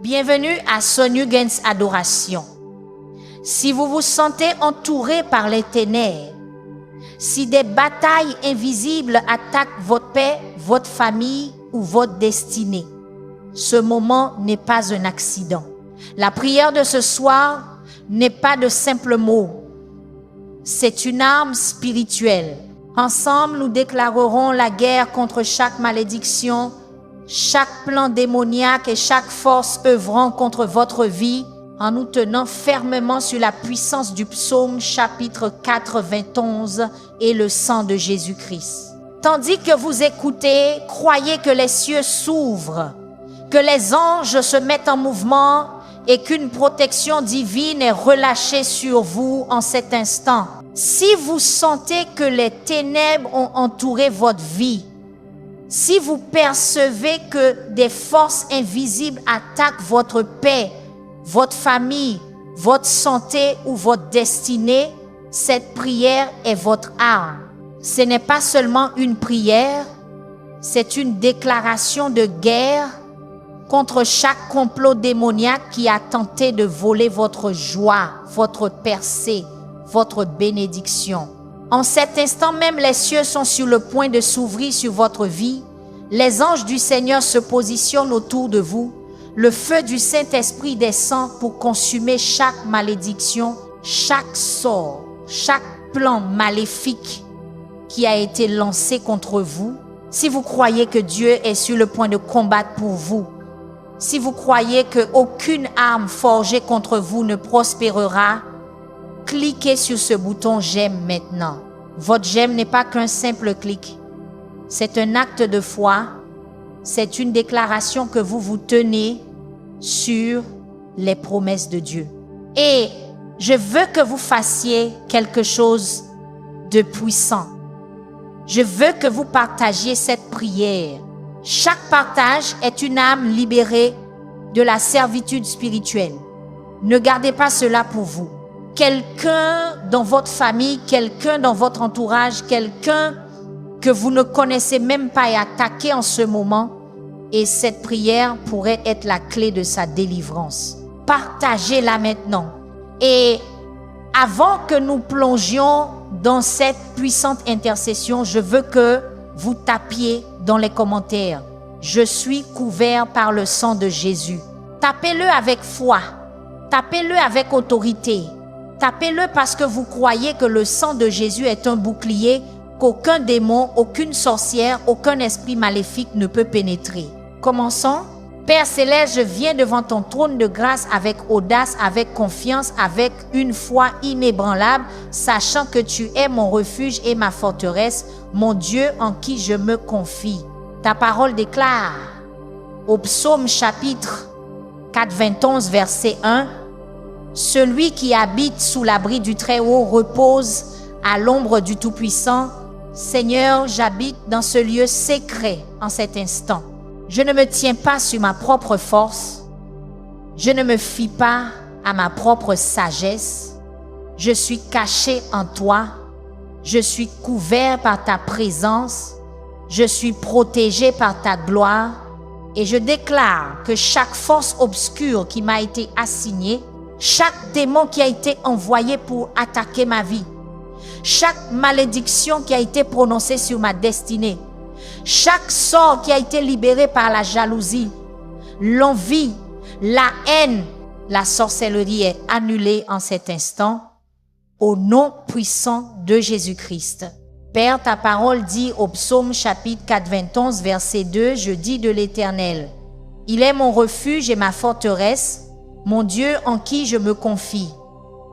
Bienvenue à Sonyugens Adoration. Si vous vous sentez entouré par les ténèbres, si des batailles invisibles attaquent votre paix, votre famille ou votre destinée, ce moment n'est pas un accident. La prière de ce soir n'est pas de simples mots. C'est une arme spirituelle. Ensemble, nous déclarerons la guerre contre chaque malédiction, chaque plan démoniaque et chaque force œuvrant contre votre vie en nous tenant fermement sur la puissance du psaume chapitre 91 et le sang de Jésus-Christ. Tandis que vous écoutez, croyez que les cieux s'ouvrent, que les anges se mettent en mouvement et qu'une protection divine est relâchée sur vous en cet instant. Si vous sentez que les ténèbres ont entouré votre vie, si vous percevez que des forces invisibles attaquent votre paix, votre famille, votre santé ou votre destinée, cette prière est votre arme. Ce n'est pas seulement une prière, c'est une déclaration de guerre contre chaque complot démoniaque qui a tenté de voler votre joie, votre percée, votre bénédiction. En cet instant même, les cieux sont sur le point de s'ouvrir sur votre vie. Les anges du Seigneur se positionnent autour de vous. Le feu du Saint-Esprit descend pour consumer chaque malédiction, chaque sort, chaque plan maléfique qui a été lancé contre vous. Si vous croyez que Dieu est sur le point de combattre pour vous, si vous croyez qu'aucune arme forgée contre vous ne prospérera, cliquez sur ce bouton « J'aime » maintenant. Votre j'aime n'est pas qu'un simple clic. C'est un acte de foi. C'est une déclaration que vous vous tenez sur les promesses de Dieu. Et je veux que vous fassiez quelque chose de puissant. Je veux que vous partagiez cette prière. Chaque partage est une âme libérée de la servitude spirituelle. Ne gardez pas cela pour vous. Quelqu'un dans votre famille, quelqu'un dans votre entourage, quelqu'un que vous ne connaissez même pas est attaqué en ce moment, et cette prière pourrait être la clé de sa délivrance. Partagez-la maintenant. Et avant que nous plongions dans cette puissante intercession, je veux que vous tapiez dans les commentaires « Je suis couvert par le sang de Jésus ». Tapez-le avec foi, tapez-le avec autorité. Tapez-le parce que vous croyez que le sang de Jésus est un bouclier qu'aucun démon, aucune sorcière, aucun esprit maléfique ne peut pénétrer. Commençons. Père Céleste, je viens devant ton trône de grâce avec audace, avec confiance, avec une foi inébranlable, sachant que tu es mon refuge et ma forteresse, mon Dieu en qui je me confie. Ta parole déclare au psaume chapitre 91 verset 1, « Celui qui habite sous l'abri du Très-Haut repose à l'ombre du Tout-Puissant. Seigneur, j'habite dans ce lieu secret en cet instant. Je ne me tiens pas sur ma propre force. Je ne me fie pas à ma propre sagesse. Je suis caché en toi. Je suis couvert par ta présence. Je suis protégé par ta gloire. Et je déclare que chaque force obscure qui m'a été assignée, chaque démon qui a été envoyé pour attaquer ma vie, chaque malédiction qui a été prononcée sur ma destinée, chaque sort qui a été libéré par la jalousie, l'envie, la haine, la sorcellerie est annulée en cet instant au nom puissant de Jésus-Christ. Père, ta parole dit au psaume chapitre 91 verset 2, je dis de l'Éternel, il est mon refuge et ma forteresse, mon Dieu en qui je me confie.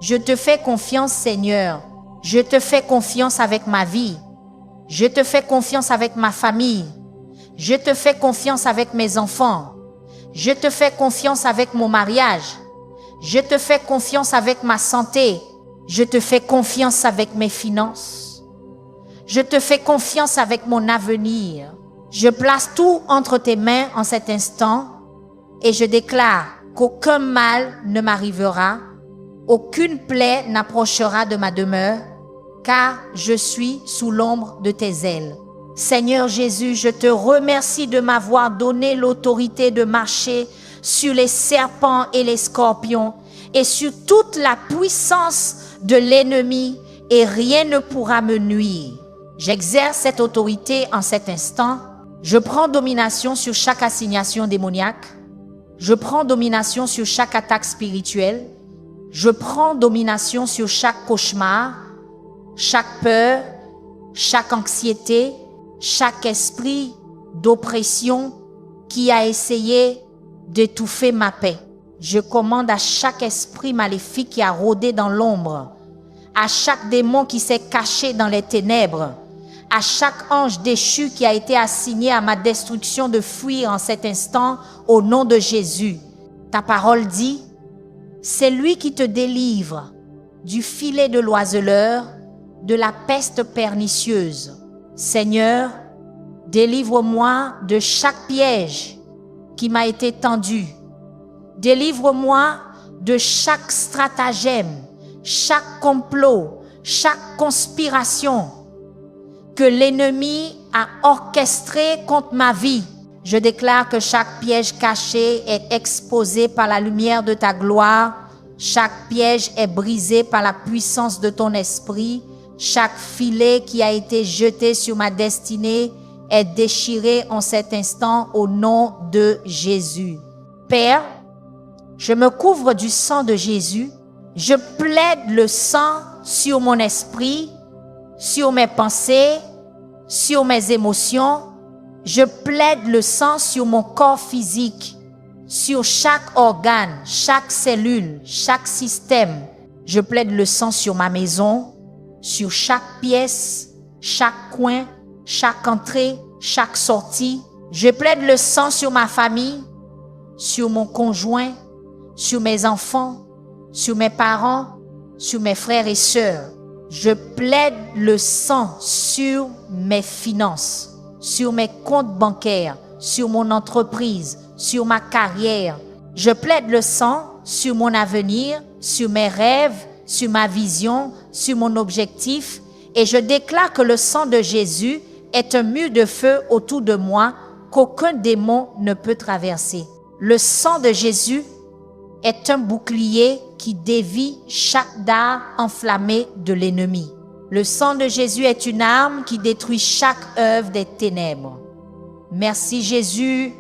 Je te fais confiance, Seigneur. Je te fais confiance avec ma vie. Je te fais confiance avec ma famille. Je te fais confiance avec mes enfants. Je te fais confiance avec mon mariage. Je te fais confiance avec ma santé. Je te fais confiance avec mes finances. Je te fais confiance avec mon avenir. Je place tout entre tes mains en cet instant et je déclare qu'aucun mal ne m'arrivera, aucune plaie n'approchera de ma demeure, car je suis sous l'ombre de tes ailes. Seigneur Jésus, je te remercie de m'avoir donné l'autorité de marcher sur les serpents et les scorpions et sur toute la puissance de l'ennemi et rien ne pourra me nuire. J'exerce cette autorité en cet instant. Je prends domination sur chaque assignation démoniaque. Je prends domination sur chaque attaque spirituelle. Je prends domination sur chaque cauchemar, chaque peur, chaque anxiété, chaque esprit d'oppression qui a essayé d'étouffer ma paix. Je commande à chaque esprit maléfique qui a rôdé dans l'ombre, à chaque démon qui s'est caché dans les ténèbres, à chaque ange déchu qui a été assigné à ma destruction de fuir en cet instant au nom de Jésus. Ta parole dit, c'est lui qui te délivre du filet de l'oiseleur, de la peste pernicieuse. Seigneur, délivre-moi de chaque piège qui m'a été tendu. Délivre-moi de chaque stratagème, chaque complot, chaque conspiration que l'ennemi a orchestré contre ma vie. Je déclare que chaque piège caché est exposé par la lumière de ta gloire. Chaque piège est brisé par la puissance de ton esprit. Chaque filet qui a été jeté sur ma destinée est déchiré en cet instant au nom de Jésus. Père, je me couvre du sang de Jésus. Je plaide le sang sur mon esprit, sur mes pensées, sur mes émotions. Je plaide le sang sur mon corps physique, sur chaque organe, chaque cellule, chaque système. Je plaide le sang sur ma maison, sur chaque pièce, chaque coin, chaque entrée, chaque sortie. Je plaide le sang sur ma famille, sur mon conjoint, sur mes enfants, sur mes parents, sur mes frères et sœurs. Je plaide le sang sur mes finances, sur mes comptes bancaires, sur mon entreprise, sur ma carrière. Je plaide le sang sur mon avenir, sur mes rêves, sur ma vision, sur mon objectif. Et je déclare que le sang de Jésus est un mur de feu autour de moi qu'aucun démon ne peut traverser. Le sang de Jésus est un bouclier qui dévie chaque dard enflammé de l'ennemi. Le sang de Jésus est une arme qui détruit chaque œuvre des ténèbres. Merci Jésus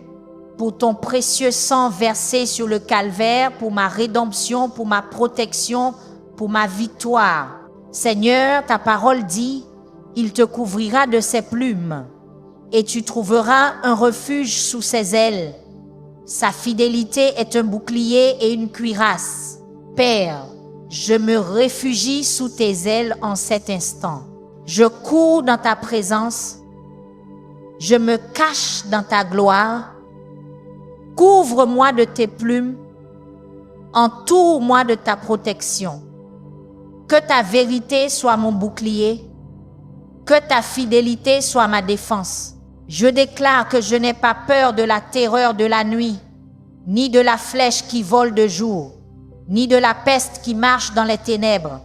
pour ton précieux sang versé sur le calvaire, pour ma rédemption, pour ma protection, pour ma victoire. Seigneur, ta parole dit, il te couvrira de ses plumes et tu trouveras un refuge sous ses ailes. Sa fidélité est un bouclier et une cuirasse. Père, je me réfugie sous tes ailes en cet instant. Je cours dans ta présence. Je me cache dans ta gloire. Couvre-moi de tes plumes. Entoure-moi de ta protection. Que ta vérité soit mon bouclier. Que ta fidélité soit ma défense. Je déclare que je n'ai pas peur de la terreur de la nuit, ni de la flèche qui vole de jour, ni de la peste qui marche dans les ténèbres,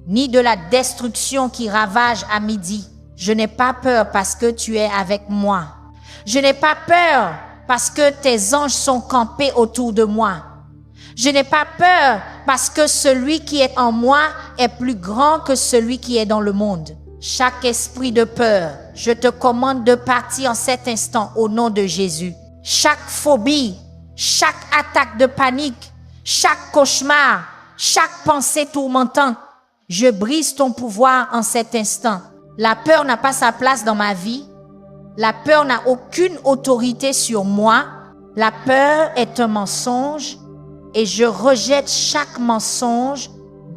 ni de la destruction qui ravage à midi. Je n'ai pas peur parce que tu es avec moi. Je n'ai pas peur parce que tes anges sont campés autour de moi. Je n'ai pas peur parce que celui qui est en moi est plus grand que celui qui est dans le monde. Chaque esprit de peur, je te commande de partir en cet instant au nom de Jésus. Chaque phobie, chaque attaque de panique, chaque cauchemar, chaque pensée tourmentante, je brise ton pouvoir en cet instant. La peur n'a pas sa place dans ma vie. La peur n'a aucune autorité sur moi. La peur est un mensonge et je rejette chaque mensonge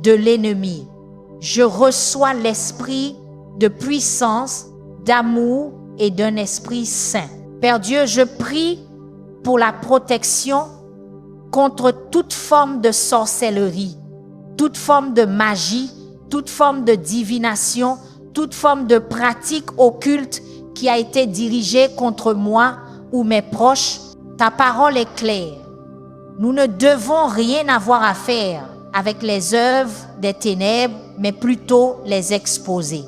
de l'ennemi. Je reçois l'esprit de puissance, d'amour et d'un esprit saint. Père Dieu, je prie pour la protection contre toute forme de sorcellerie, toute forme de magie, toute forme de divination, toute forme de pratique occulte qui a été dirigée contre moi ou mes proches. Ta parole est claire. Nous ne devons rien avoir à faire avec les œuvres des ténèbres, mais plutôt les exposer.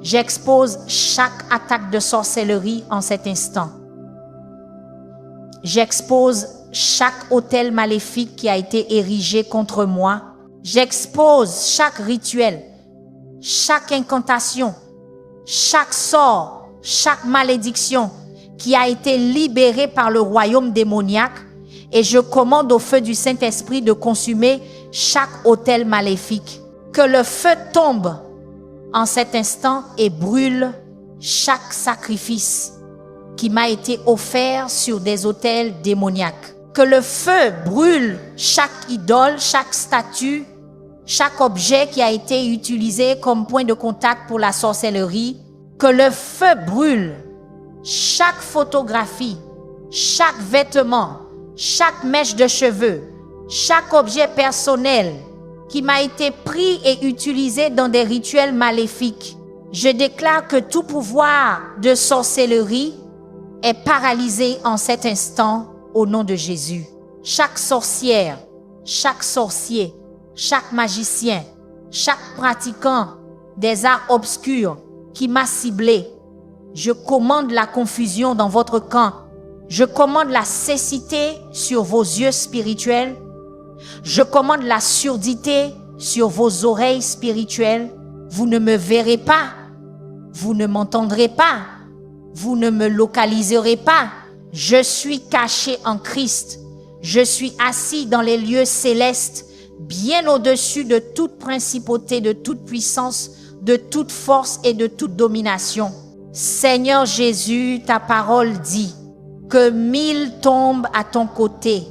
J'expose chaque attaque de sorcellerie en cet instant. J'expose chaque autel maléfique qui a été érigé contre moi. J'expose chaque rituel, chaque incantation, chaque sort, chaque malédiction qui a été libérée par le royaume démoniaque et je commande au feu du Saint-Esprit de consumer chaque autel maléfique. Que le feu tombe en cet instant et brûle chaque sacrifice qui m'a été offert sur des autels démoniaques. Que le feu brûle chaque idole, chaque statue, chaque objet qui a été utilisé comme point de contact pour la sorcellerie. Que le feu brûle chaque photographie, chaque vêtement, chaque mèche de cheveux, chaque objet personnel qui m'a été pris et utilisé dans des rituels maléfiques. Je déclare que tout pouvoir de sorcellerie est paralysé en cet instant au nom de Jésus. Chaque sorcière, chaque sorcier, chaque magicien, chaque pratiquant des arts obscurs qui m'a ciblé, je commande la confusion dans votre camp. Je commande la cécité sur vos yeux spirituels. Je commande la surdité sur vos oreilles spirituelles. Vous ne me verrez pas. Vous ne m'entendrez pas. Vous ne me localiserez pas. Je suis caché en Christ. Je suis assis dans les lieux célestes, bien au-dessus de toute principauté, de toute puissance, de toute force et de toute domination. Seigneur Jésus, ta parole dit que 1000 tombent à ton côté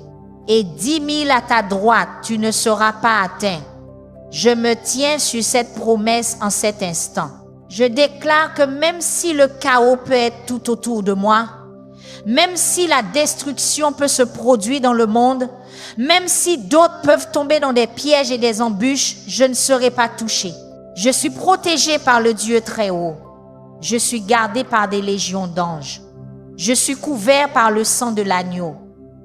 et 10 000 à ta droite, tu ne seras pas atteint. Je me tiens sur cette promesse en cet instant. Je déclare que même si le chaos peut être tout autour de moi, même si la destruction peut se produire dans le monde, même si d'autres peuvent tomber dans des pièges et des embûches, je ne serai pas touché. Je suis protégé par le Dieu très haut. Je suis gardé par des légions d'anges. Je suis couvert par le sang de l'agneau.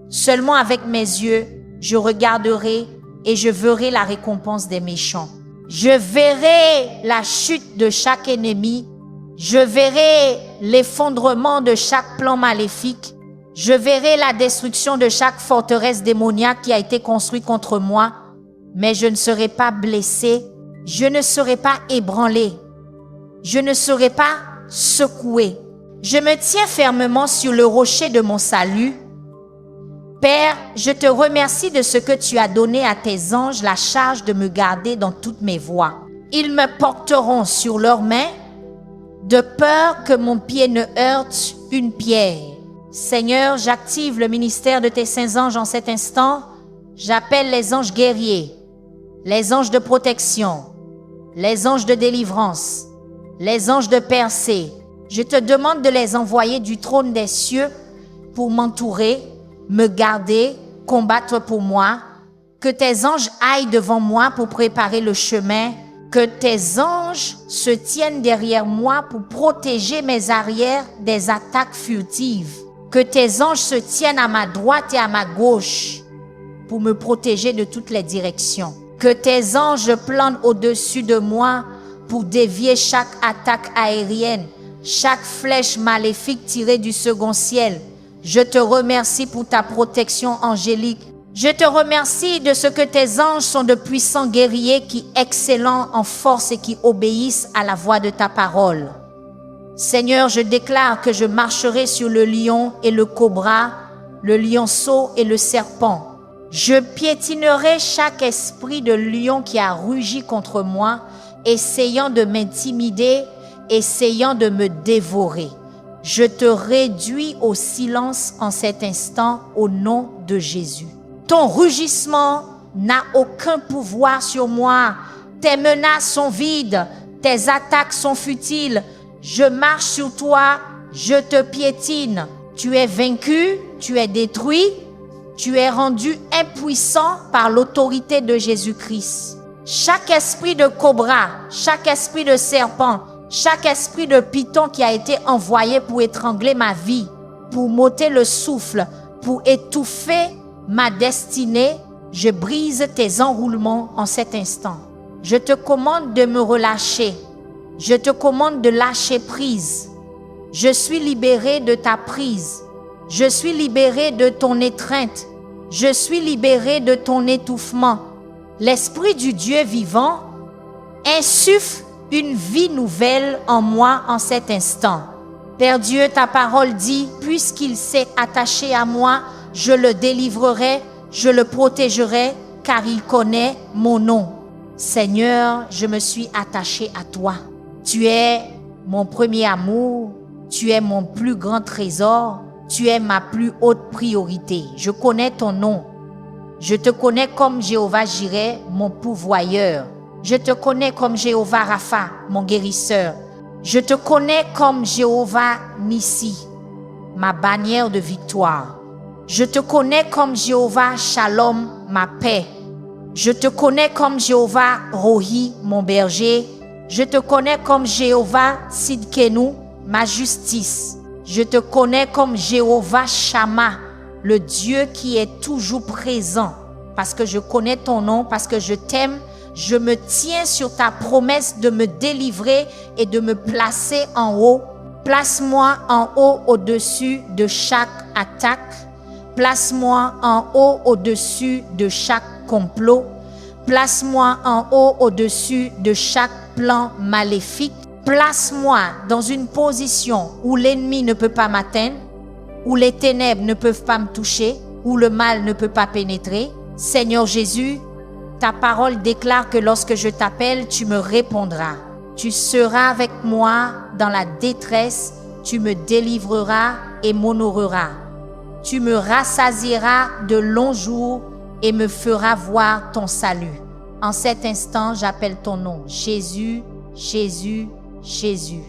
Seulement avec mes yeux, je regarderai et je verrai la récompense des méchants. Je verrai la chute de chaque ennemi. Je verrai l'effondrement de chaque plan maléfique. Je verrai la destruction de chaque forteresse démoniaque qui a été construite contre moi. Mais je ne serai pas blessé. Je ne serai pas ébranlé. Je ne serai pas secoué. Je me tiens fermement sur le rocher de mon salut. Père, je te remercie de ce que tu as donné à tes anges la charge de me garder dans toutes mes voies. Ils me porteront sur leurs mains, de peur que mon pied ne heurte une pierre. Seigneur, j'active le ministère de tes saints anges en cet instant. J'appelle les anges guerriers, les anges de protection, les anges de délivrance, les anges de percée. Je te demande de les envoyer du trône des cieux pour m'entourer, me garder, combattre pour moi. Que tes anges aillent devant moi pour préparer le chemin. Que tes anges se tiennent derrière moi pour protéger mes arrières des attaques furtives. Que tes anges se tiennent à ma droite et à ma gauche pour me protéger de toutes les directions. Que tes anges planent au-dessus de moi pour dévier chaque attaque aérienne, chaque flèche maléfique tirée du second ciel. Je te remercie pour ta protection angélique. Je te remercie de ce que tes anges sont de puissants guerriers qui excellent en force et qui obéissent à la voix de ta parole. Seigneur, je déclare que je marcherai sur le lion et le cobra, le lionceau et le serpent. Je piétinerai chaque esprit de lion qui a rugi contre moi, essayant de m'intimider, essayant de me dévorer. Je te réduis au silence en cet instant au nom de Jésus. Ton rugissement n'a aucun pouvoir sur moi. Tes menaces sont vides, tes attaques sont futiles. Je marche sur toi, je te piétine. Tu es vaincu, tu es détruit, tu es rendu impuissant par l'autorité de Jésus-Christ. Chaque esprit de cobra, chaque esprit de serpent, chaque esprit de python qui a été envoyé pour étrangler ma vie, pour m'ôter le souffle, pour étouffer ma destinée, je brise tes enroulements en cet instant. Je te commande de me relâcher. Je te commande de lâcher prise. Je suis libéré de ta prise. Je suis libéré de ton étreinte. Je suis libéré de ton étouffement. L'Esprit du Dieu vivant insuffle une vie nouvelle en moi en cet instant. Père Dieu, ta parole dit, puisqu'il s'est attaché à moi, je le délivrerai, je le protégerai, car il connaît mon nom. Seigneur, je me suis attaché à toi. Tu es mon premier amour, tu es mon plus grand trésor, tu es ma plus haute priorité. Je connais ton nom. Je te connais comme Jéhovah Jireh, mon pourvoyeur. Je te connais comme Jéhovah Rapha, mon guérisseur. Je te connais comme Jéhovah Nissi, ma bannière de victoire. Je te connais comme Jéhovah Shalom, ma paix. Je te connais comme Jéhovah Rohi, mon berger. Je te connais comme Jéhovah Sidkenu, ma justice. Je te connais comme Jéhovah Shammah, le Dieu qui est toujours présent. Parce que je connais ton nom, parce que je t'aime, je me tiens sur ta promesse de me délivrer et de me placer en haut. Place-moi en haut au-dessus de chaque attaque. Place-moi en haut au-dessus de chaque complot. Place-moi en haut au-dessus de chaque plan maléfique. Place-moi dans une position où l'ennemi ne peut pas m'atteindre, où les ténèbres ne peuvent pas me toucher, où le mal ne peut pas pénétrer. Seigneur Jésus, ta parole déclare que lorsque je t'appelle, tu me répondras. Tu seras avec moi dans la détresse, tu me délivreras et m'honoreras. Tu me rassasieras de longs jours et me feras voir ton salut. En cet instant, j'appelle ton nom. Jésus, Jésus, Jésus.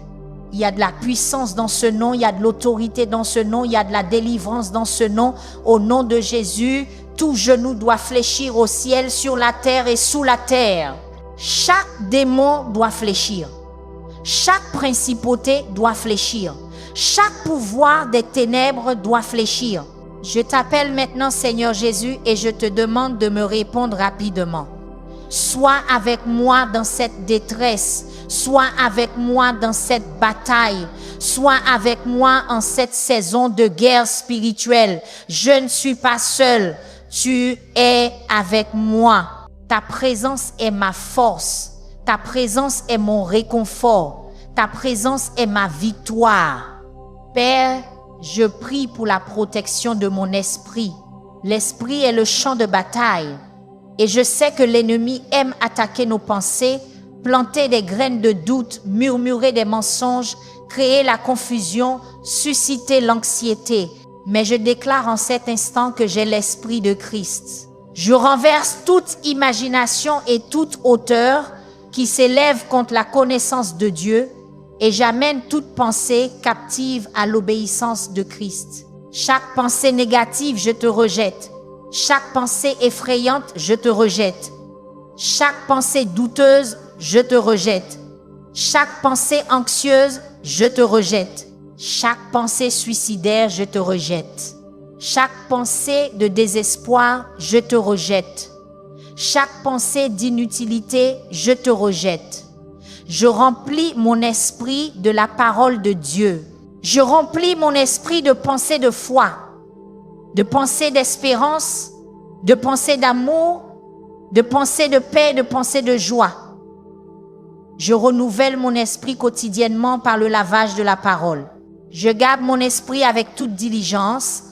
Il y a de la puissance dans ce nom, il y a de l'autorité dans ce nom, il y a de la délivrance dans ce nom. Au nom de Jésus, tout genou doit fléchir au ciel, sur la terre et sous la terre. Chaque démon doit fléchir. Chaque principauté doit fléchir. Chaque pouvoir des ténèbres doit fléchir. Je t'appelle maintenant, Seigneur Jésus, et je te demande de me répondre rapidement. Sois avec moi dans cette détresse. Sois avec moi dans cette bataille. Sois avec moi en cette saison de guerre spirituelle. Je ne suis pas seul. Tu es avec moi. Ta présence est ma force. Ta présence est mon réconfort. Ta présence est ma victoire. Père, je prie pour la protection de mon esprit. L'esprit est le champ de bataille. Et je sais que l'ennemi aime attaquer nos pensées, planter des graines de doute, murmurer des mensonges, créer la confusion, susciter l'anxiété. Mais je déclare en cet instant que j'ai l'esprit de Christ. Je renverse toute imagination et toute hauteur qui s'élève contre la connaissance de Dieu et j'amène toute pensée captive à l'obéissance de Christ. Chaque pensée négative, je te rejette. Chaque pensée effrayante, je te rejette. Chaque pensée douteuse, je te rejette. Chaque pensée anxieuse, je te rejette. Chaque pensée suicidaire, je te rejette. Chaque pensée de désespoir, je te rejette. Chaque pensée d'inutilité, je te rejette. Je remplis mon esprit de la parole de Dieu. Je remplis mon esprit de pensées de foi, de pensées d'espérance, de pensées d'amour, de pensées de paix, de pensées de joie. Je renouvelle mon esprit quotidiennement par le lavage de la parole. Je garde mon esprit avec toute diligence,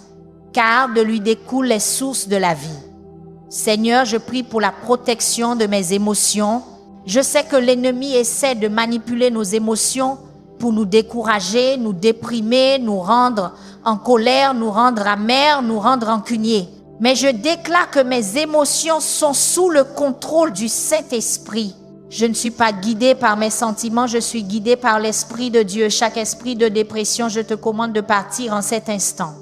car de lui découlent les sources de la vie. Seigneur, je prie pour la protection de mes émotions. Je sais que l'ennemi essaie de manipuler nos émotions pour nous décourager, nous déprimer, nous rendre en colère, nous rendre amers, nous rendre rancuniers. Mais je déclare que mes émotions sont sous le contrôle du Saint-Esprit. Je ne suis pas guidée par mes sentiments, je suis guidée par l'Esprit de Dieu. Chaque esprit de dépression, je te commande de partir en cet instant.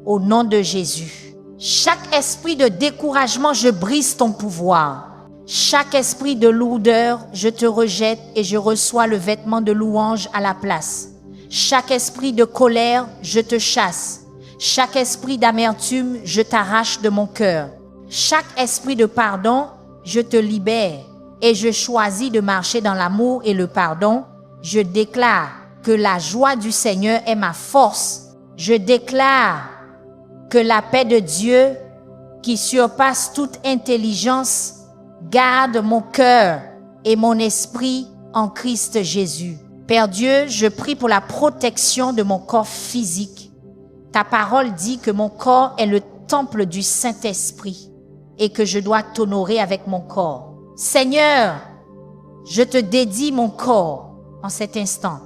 Au nom de Jésus. Chaque esprit de découragement, je brise ton pouvoir. Chaque esprit de lourdeur, je te rejette et je reçois le vêtement de louange à la place. Chaque esprit de colère, je te chasse. Chaque esprit d'amertume, je t'arrache de mon cœur. Chaque esprit de pardon, je te libère. Et je choisis de marcher dans l'amour et le pardon. Je déclare que la joie du Seigneur est ma force. Je déclare que la paix de Dieu, qui surpasse toute intelligence, garde mon cœur et mon esprit en Christ Jésus. Père Dieu, je prie pour la protection de mon corps physique. Ta parole dit que mon corps est le temple du Saint-Esprit et que je dois t'honorer avec mon corps. Seigneur, je te dédie mon corps en cet instant.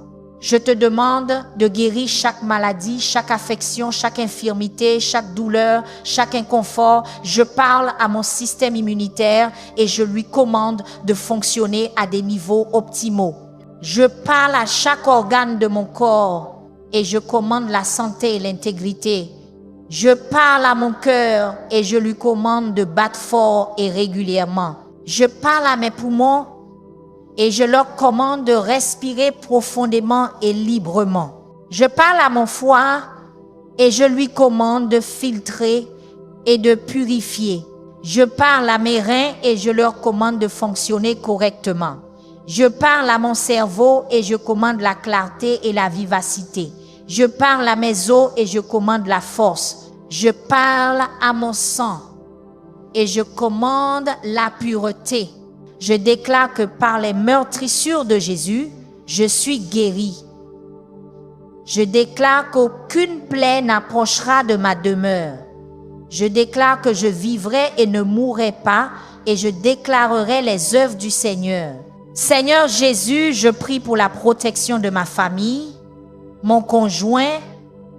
Je te demande de guérir chaque maladie, chaque affection, chaque infirmité, chaque douleur, chaque inconfort. Je parle à mon système immunitaire et je lui commande de fonctionner à des niveaux optimaux. Je parle à chaque organe de mon corps et je commande la santé et l'intégrité. Je parle à mon cœur et je lui commande de battre fort et régulièrement. Je parle à mes poumons et je leur commande de respirer profondément et librement. Je parle à mon foie et je lui commande de filtrer et de purifier. Je parle à mes reins et je leur commande de fonctionner correctement. Je parle à mon cerveau et je commande la clarté et la vivacité. Je parle à mes os et je commande la force. Je parle à mon sang et je commande la pureté. Je déclare que par les meurtrissures de Jésus, je suis guéri. Je déclare qu'aucune plaie n'approchera de ma demeure. Je déclare que je vivrai et ne mourrai pas et je déclarerai les œuvres du Seigneur. Seigneur Jésus, je prie pour la protection de ma famille, mon conjoint,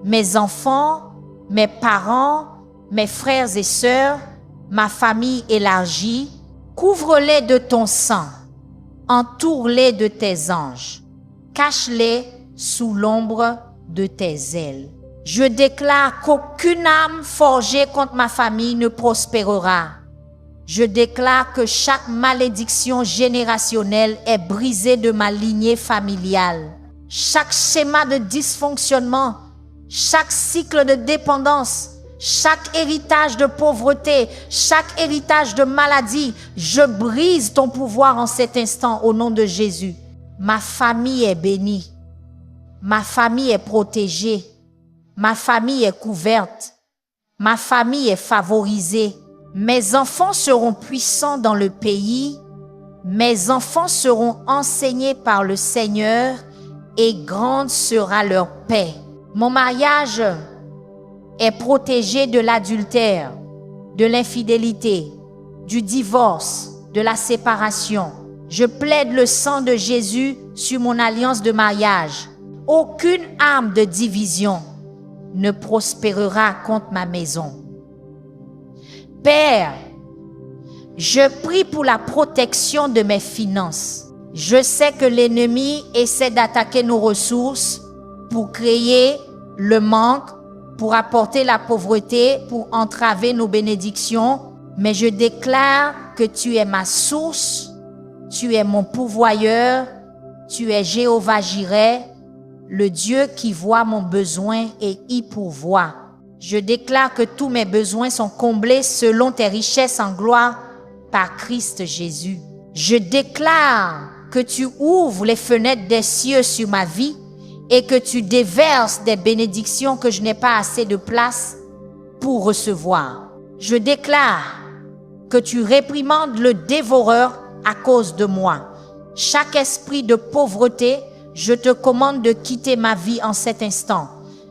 mes enfants, mes parents, mes frères et sœurs, ma famille élargie. Couvre-les de ton sang, entoure-les de tes anges, cache-les sous l'ombre de tes ailes. Je déclare qu'aucune âme forgée contre ma famille ne prospérera. Je déclare que chaque malédiction générationnelle est brisée de ma lignée familiale. Chaque schéma de dysfonctionnement, chaque cycle de dépendance, chaque héritage de pauvreté, chaque héritage de maladie, je brise ton pouvoir en cet instant au nom de Jésus. Ma famille est bénie. Ma famille est protégée. Ma famille est couverte. Ma famille est favorisée. Mes enfants seront puissants dans le pays. Mes enfants seront enseignés par le Seigneur et grande sera leur paix. Mon mariage est protégé de l'adultère, de l'infidélité, du divorce, de la séparation. Je plaide le sang de Jésus sur mon alliance de mariage. Aucune arme de division ne prospérera contre ma maison. Père, je prie pour la protection de mes finances. Je sais que l'ennemi essaie d'attaquer nos ressources pour créer le manque, pour apporter la pauvreté, pour entraver nos bénédictions. Mais je déclare que tu es ma source, tu es mon pourvoyeur, tu es Jéhovah Jireh, le Dieu qui voit mon besoin et y pourvoit. Je déclare que tous mes besoins sont comblés selon tes richesses en gloire par Christ Jésus. Je déclare que tu ouvres les fenêtres des cieux sur ma vie et que tu déverses des bénédictions que je n'ai pas assez de place pour recevoir. Je déclare que tu réprimandes le dévoreur à cause de moi. Chaque esprit de pauvreté, je te commande de quitter ma vie en cet instant.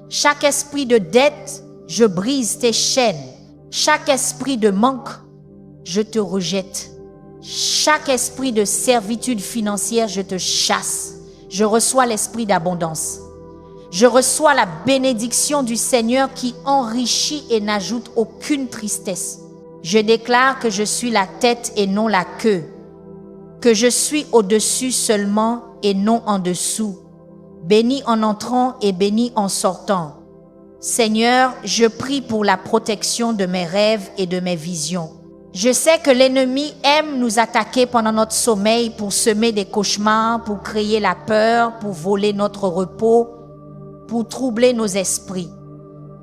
Chaque esprit de dette, je brise tes chaînes. Chaque esprit de manque, je te rejette. Chaque esprit de servitude financière, je te chasse. Je reçois l'esprit d'abondance. Je reçois la bénédiction du Seigneur qui enrichit et n'ajoute aucune tristesse. Je déclare que je suis la tête et non la queue, que je suis au-dessus seulement et non en dessous, béni en entrant et béni en sortant. Seigneur, je prie pour la protection de mes rêves et de mes visions. Je sais que l'ennemi aime nous attaquer pendant notre sommeil pour semer des cauchemars, pour créer la peur, pour voler notre repos, pour troubler nos esprits.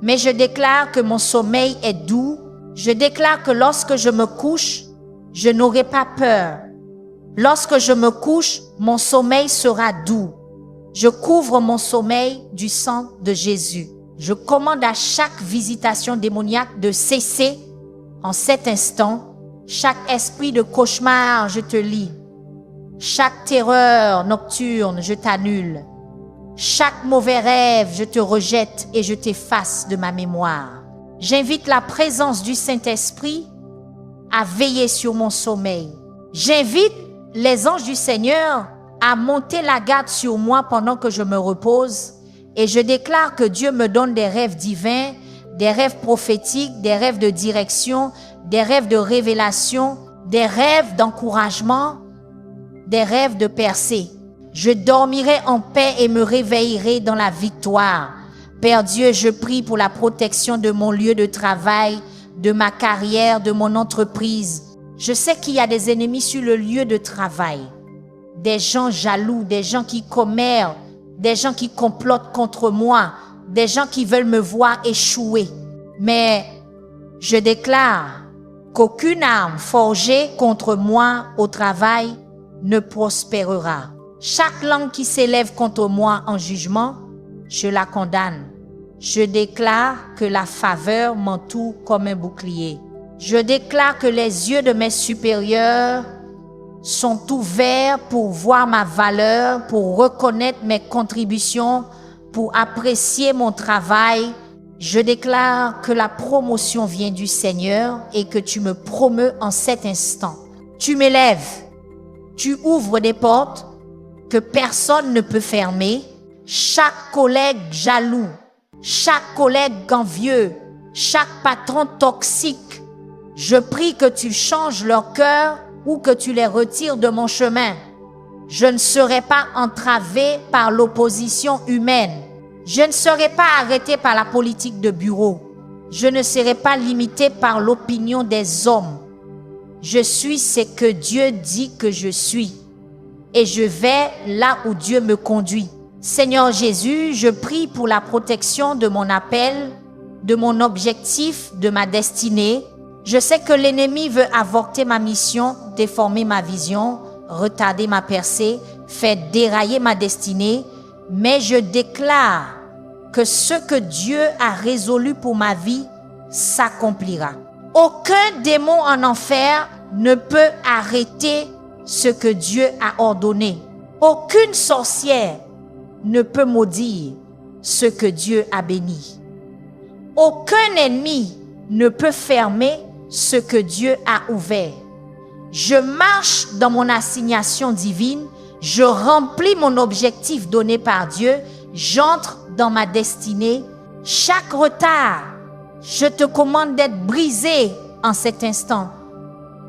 Mais je déclare que mon sommeil est doux. Je déclare que lorsque je me couche, je n'aurai pas peur. Lorsque je me couche, mon sommeil sera doux. Je couvre mon sommeil du sang de Jésus. Je commande à chaque visitation démoniaque de cesser En cet instant, chaque esprit de cauchemar, je te lie. Chaque terreur nocturne, je t'annule. Chaque mauvais rêve, je te rejette et je t'efface de ma mémoire. J'invite la présence du Saint-Esprit à veiller sur mon sommeil. J'invite les anges du Seigneur à monter la garde sur moi pendant que je me repose et je déclare que Dieu me donne des rêves divins, des rêves prophétiques, des rêves de direction, des rêves de révélation, des rêves d'encouragement, des rêves de percée. Je dormirai en paix et me réveillerai dans la victoire. Père Dieu, je prie pour la protection de mon lieu de travail, de ma carrière, de mon entreprise. Je sais qu'il y a des ennemis sur le lieu de travail, des gens jaloux, des gens qui commèrent, des gens qui complotent contre moi, des gens qui veulent me voir échouer. Mais je déclare qu'aucune arme forgée contre moi au travail ne prospérera. Chaque langue qui s'élève contre moi en jugement, je la condamne. Je déclare que la faveur m'entoure comme un bouclier. Je déclare que les yeux de mes supérieurs sont ouverts pour voir ma valeur, pour reconnaître mes contributions, pour apprécier mon travail. Je déclare que la promotion vient du Seigneur et que tu me promeus en cet instant. Tu m'élèves, tu ouvres des portes que personne ne peut fermer. Chaque collègue jaloux, chaque collègue envieux, chaque patron toxique, je prie que tu changes leur cœur ou que tu les retires de mon chemin. Je ne serai pas entravé par l'opposition humaine. Je ne serai pas arrêté par la politique de bureau. Je ne serai pas limité par l'opinion des hommes. Je suis ce que Dieu dit que je suis. Et je vais là où Dieu me conduit. Seigneur Jésus, je prie pour la protection de mon appel, de mon objectif, de ma destinée. Je sais que l'ennemi veut avorter ma mission, déformer ma vision, retarder ma percée, faire dérailler ma destinée. Mais je déclare que ce que Dieu a résolu pour ma vie s'accomplira. Aucun démon en enfer ne peut arrêter ce que Dieu a ordonné. Aucune sorcière ne peut maudire ce que Dieu a béni. Aucun ennemi ne peut fermer ce que Dieu a ouvert. Je marche dans mon assignation divine, je remplis mon objectif donné par Dieu, j'entre dans ma destinée. Chaque retard, je te commande d'être brisé en cet instant.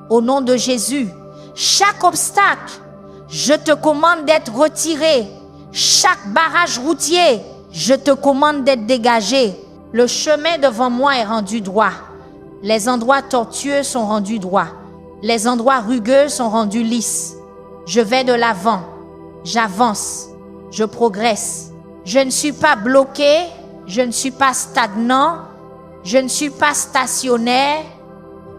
Au nom de Jésus, chaque obstacle, je te commande d'être retiré. Chaque barrage routier, je te commande d'être dégagé. Le chemin devant moi est rendu droit. Les endroits tortueux sont rendus droits. Les endroits rugueux sont rendus lisses. Je vais de l'avant. J'avance. Je progresse. Je ne suis pas bloqué. Je ne suis pas stagnant. Je ne suis pas stationnaire.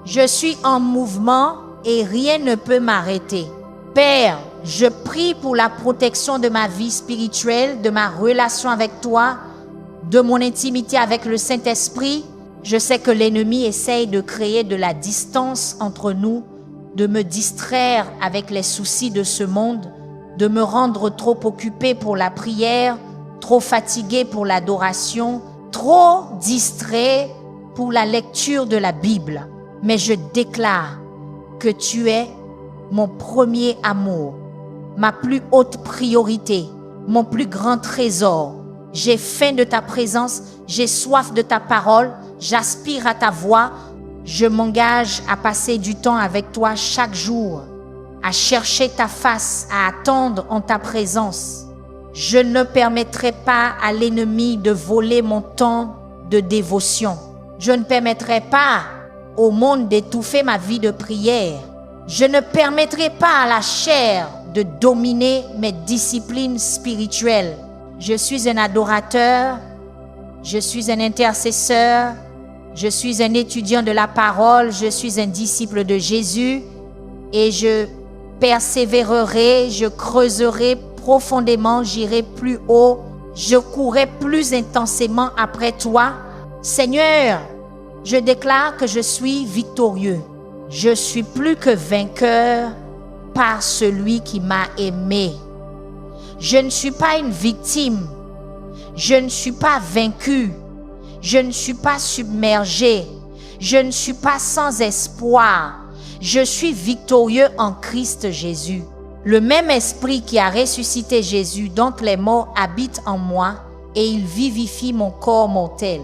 Je suis en mouvement et rien ne peut m'arrêter. Père, je prie pour la protection de ma vie spirituelle, de ma relation avec toi, de mon intimité avec le Saint-Esprit. Je sais que l'ennemi essaye de créer de la distance entre nous, de me distraire avec les soucis de ce monde, de me rendre trop occupé pour la prière, trop fatigué pour l'adoration, trop distrait pour la lecture de la Bible. Mais je déclare que tu es mon premier amour, ma plus haute priorité, mon plus grand trésor. J'ai faim de ta présence, j'ai soif de ta parole, j'aspire à ta voix. Je m'engage à passer du temps avec toi chaque jour, à chercher ta face, à attendre en ta présence. Je ne permettrai pas à l'ennemi de voler mon temps de dévotion. Je ne permettrai pas au monde d'étouffer ma vie de prière. Je ne permettrai pas à la chair de dominer mes disciplines spirituelles. Je suis un adorateur, je suis un intercesseur, je suis un étudiant de la parole, je suis un disciple de Jésus et je persévérerai, je creuserai profondément, j'irai plus haut, je courrai plus intensément après toi. Seigneur, Je déclare que je suis victorieux. Je suis plus que vainqueur par celui qui m'a aimé. Je ne suis pas une victime. Je ne suis pas vaincu. Je ne suis pas submergé. Je ne suis pas sans espoir. Je suis victorieux en Christ Jésus. Le même esprit qui a ressuscité Jésus d'entre les morts habite en moi et il vivifie mon corps mortel.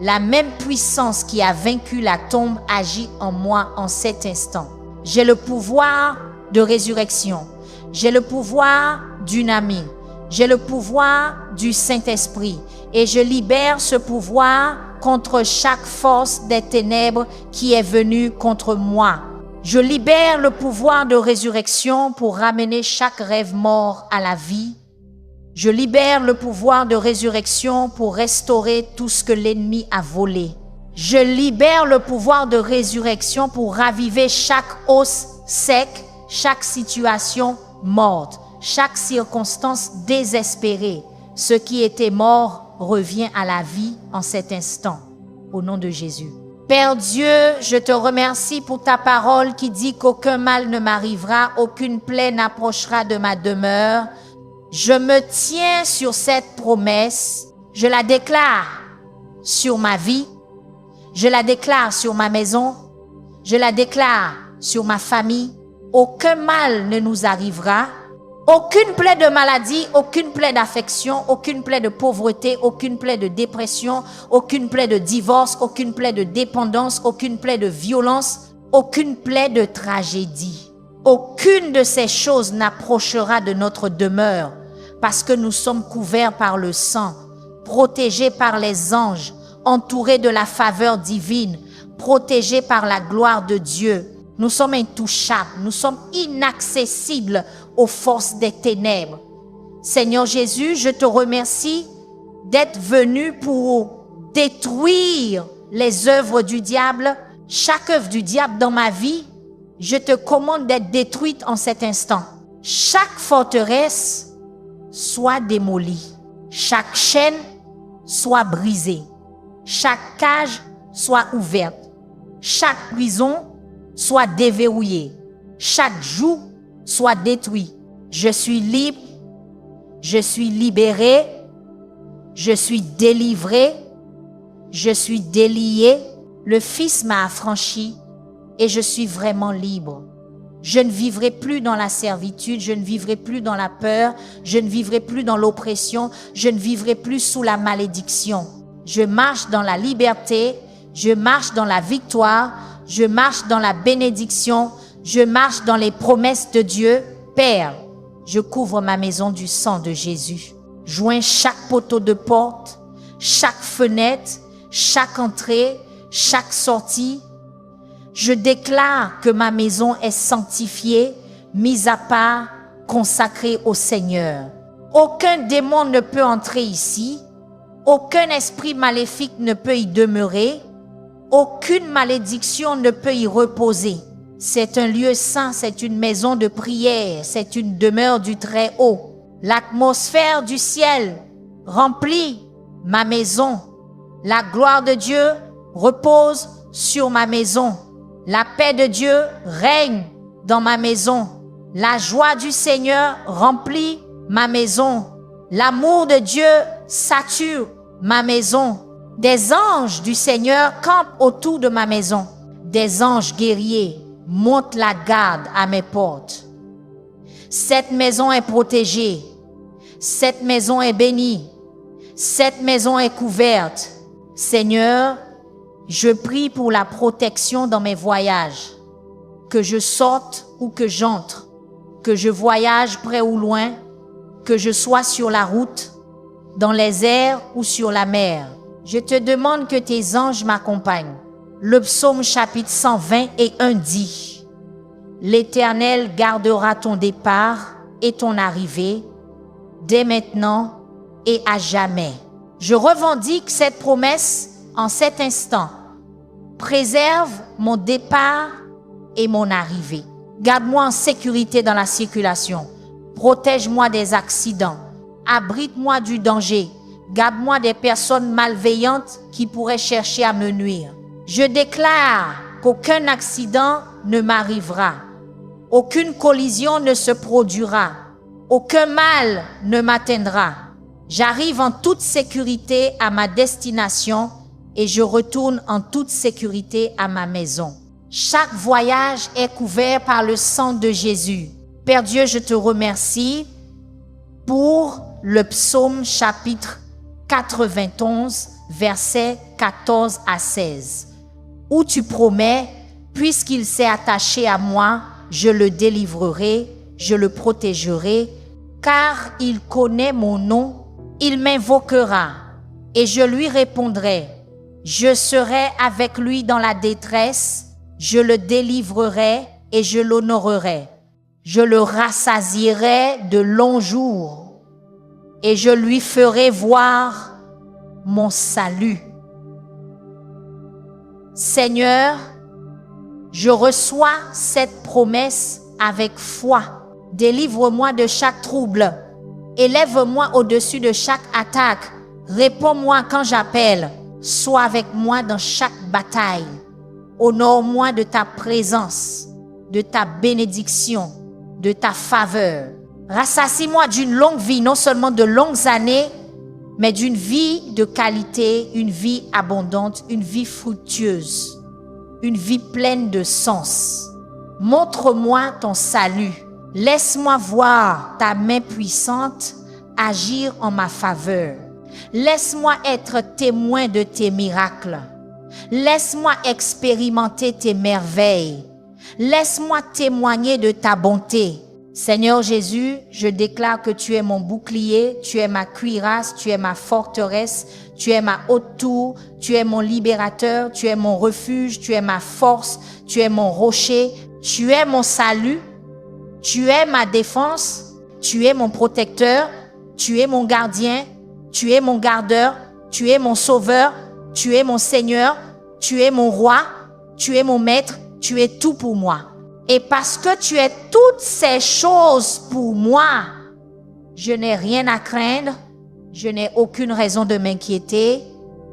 La même puissance qui a vaincu la tombe agit en moi en cet instant. J'ai le pouvoir de résurrection. J'ai le pouvoir d'une amie. J'ai le pouvoir du Saint-Esprit. Et je libère ce pouvoir contre chaque force des ténèbres qui est venue contre moi. Je libère le pouvoir de résurrection pour ramener chaque rêve mort à la vie. Je libère le pouvoir de résurrection pour restaurer tout ce que l'ennemi a volé. Je libère le pouvoir de résurrection pour raviver chaque os sec, chaque situation morte, chaque circonstance désespérée. Ce qui était mort revient à la vie en cet instant, au nom de Jésus. Père Dieu, je te remercie pour ta parole qui dit qu'aucun mal ne m'arrivera, aucune plaie n'approchera de ma demeure. Je me tiens sur cette promesse, je la déclare sur ma vie, je la déclare sur ma maison, je la déclare sur ma famille. Aucun mal ne nous arrivera, aucune plaie de maladie, aucune plaie d'affection, aucune plaie de pauvreté, aucune plaie de dépression, aucune plaie de divorce, aucune plaie de dépendance, aucune plaie de violence, aucune plaie de tragédie. Aucune de ces choses n'approchera de notre demeure parce que nous sommes couverts par le sang, protégés par les anges, entourés de la faveur divine, protégés par la gloire de Dieu. Nous sommes intouchables, nous sommes inaccessibles aux forces des ténèbres. Seigneur Jésus, je te remercie d'être venu pour détruire les œuvres du diable. Chaque œuvre du diable dans ma vie, je te commande d'être détruite en cet instant. Chaque forteresse soit démolie. Chaque chaîne soit brisée. Chaque cage soit ouverte. Chaque prison soit déverrouillée. Chaque joug soit détruit. Je suis libre. Je suis libéré. Je suis délivré. Je suis délié. Le Fils m'a affranchi et je suis vraiment libre. Je ne vivrai plus dans la servitude, je ne vivrai plus dans la peur, je ne vivrai plus dans l'oppression, je ne vivrai plus sous la malédiction. Je marche dans la liberté, je marche dans la victoire, je marche dans la bénédiction, je marche dans les promesses de Dieu. Père, je couvre ma maison du sang de Jésus. Joins chaque poteau de porte, chaque fenêtre, chaque entrée, chaque sortie. Je déclare que ma maison est sanctifiée, mise à part, consacrée au Seigneur. Aucun démon ne peut entrer ici. Aucun esprit maléfique ne peut y demeurer. Aucune malédiction ne peut y reposer. C'est un lieu saint, c'est une maison de prière, c'est une demeure du Très-Haut. L'atmosphère du ciel remplit ma maison. La gloire de Dieu repose sur ma maison. La paix de Dieu règne dans ma maison. La joie du Seigneur remplit ma maison. L'amour de Dieu sature ma maison. Des anges du Seigneur campent autour de ma maison. Des anges guerriers montent la garde à mes portes. Cette maison est protégée. Cette maison est bénie. Cette maison est couverte. Seigneur, je prie pour la protection dans mes voyages. Que je sorte ou que j'entre. Que je voyage près ou loin. Que je sois sur la route, dans les airs ou sur la mer. Je te demande que tes anges m'accompagnent. Le psaume chapitre 121 dit: L'Éternel gardera ton départ et ton arrivée, dès maintenant et à jamais. Je revendique cette promesse en cet instant. Préserve mon départ et mon arrivée. Garde-moi en sécurité dans la circulation. Protège-moi des accidents. Abrite-moi du danger. Garde-moi des personnes malveillantes qui pourraient chercher à me nuire. Je déclare qu'aucun accident ne m'arrivera, aucune collision ne se produira, aucun mal ne m'atteindra. J'arrive en toute sécurité à ma destination et je retourne en toute sécurité à ma maison. Chaque voyage est couvert par le sang de Jésus. Père Dieu, je te remercie pour le psaume chapitre 91, versets 14 à 16, où tu promets, puisqu'il s'est attaché à moi, je le délivrerai, je le protégerai, car il connaît mon nom, il m'invoquera et je lui répondrai. Je serai avec lui dans la détresse, je le délivrerai et je l'honorerai. Je le rassasierai de longs jours et je lui ferai voir mon salut. Seigneur, je reçois cette promesse avec foi. Délivre-moi de chaque trouble. Élève-moi au-dessus de chaque attaque. Réponds-moi quand j'appelle. Sois avec moi dans chaque bataille. Honore-moi de ta présence, de ta bénédiction, de ta faveur. Rassasie-moi d'une longue vie, non seulement de longues années, mais d'une vie de qualité, une vie abondante, une vie fructueuse, une vie pleine de sens. Montre-moi ton salut. Laisse-moi voir ta main puissante agir en ma faveur. Laisse-moi être témoin de tes miracles. Laisse-moi expérimenter tes merveilles. Laisse-moi témoigner de ta bonté. Seigneur Jésus, je déclare que tu es mon bouclier, tu es ma cuirasse, tu es ma forteresse, tu es ma haute tour, tu es mon libérateur, tu es mon refuge, tu es ma force, tu es mon rocher, tu es mon salut, tu es ma défense, tu es mon protecteur, tu es mon gardien, tu es mon gardeur, tu es mon sauveur, tu es mon Seigneur, tu es mon roi, tu es mon maître, tu es tout pour moi. Et parce que tu es toutes ces choses pour moi, je n'ai rien à craindre, je n'ai aucune raison de m'inquiéter,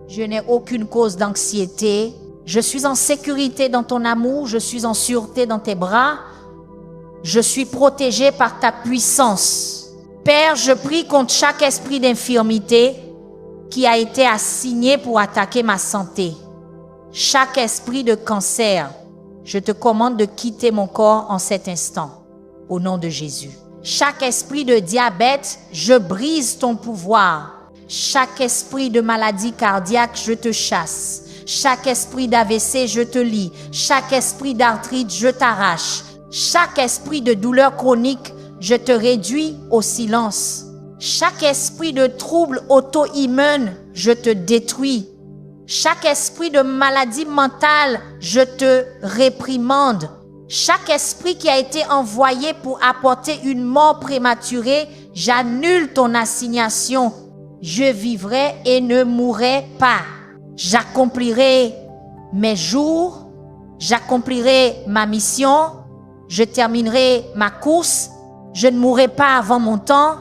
je n'ai aucune cause d'anxiété. Je suis en sécurité dans ton amour, je suis en sûreté dans tes bras, je suis protégé par ta puissance. Père, je prie contre chaque esprit d'infirmité qui a été assigné pour attaquer ma santé. Chaque esprit de cancer, je te commande de quitter mon corps en cet instant, au nom de Jésus. Chaque esprit de diabète, je brise ton pouvoir. Chaque esprit de maladie cardiaque, je te chasse. Chaque esprit d'AVC, je te lie. Chaque esprit d'arthrite, je t'arrache. Chaque esprit de douleur chronique, je te réduis au silence. Chaque esprit de trouble auto-immune, je te détruis. Chaque esprit de maladie mentale, je te réprimande. Chaque esprit qui a été envoyé pour apporter une mort prématurée, j'annule ton assignation. Je vivrai et ne mourrai pas. J'accomplirai mes jours, j'accomplirai ma mission, je terminerai ma course, je ne mourrai pas avant mon temps,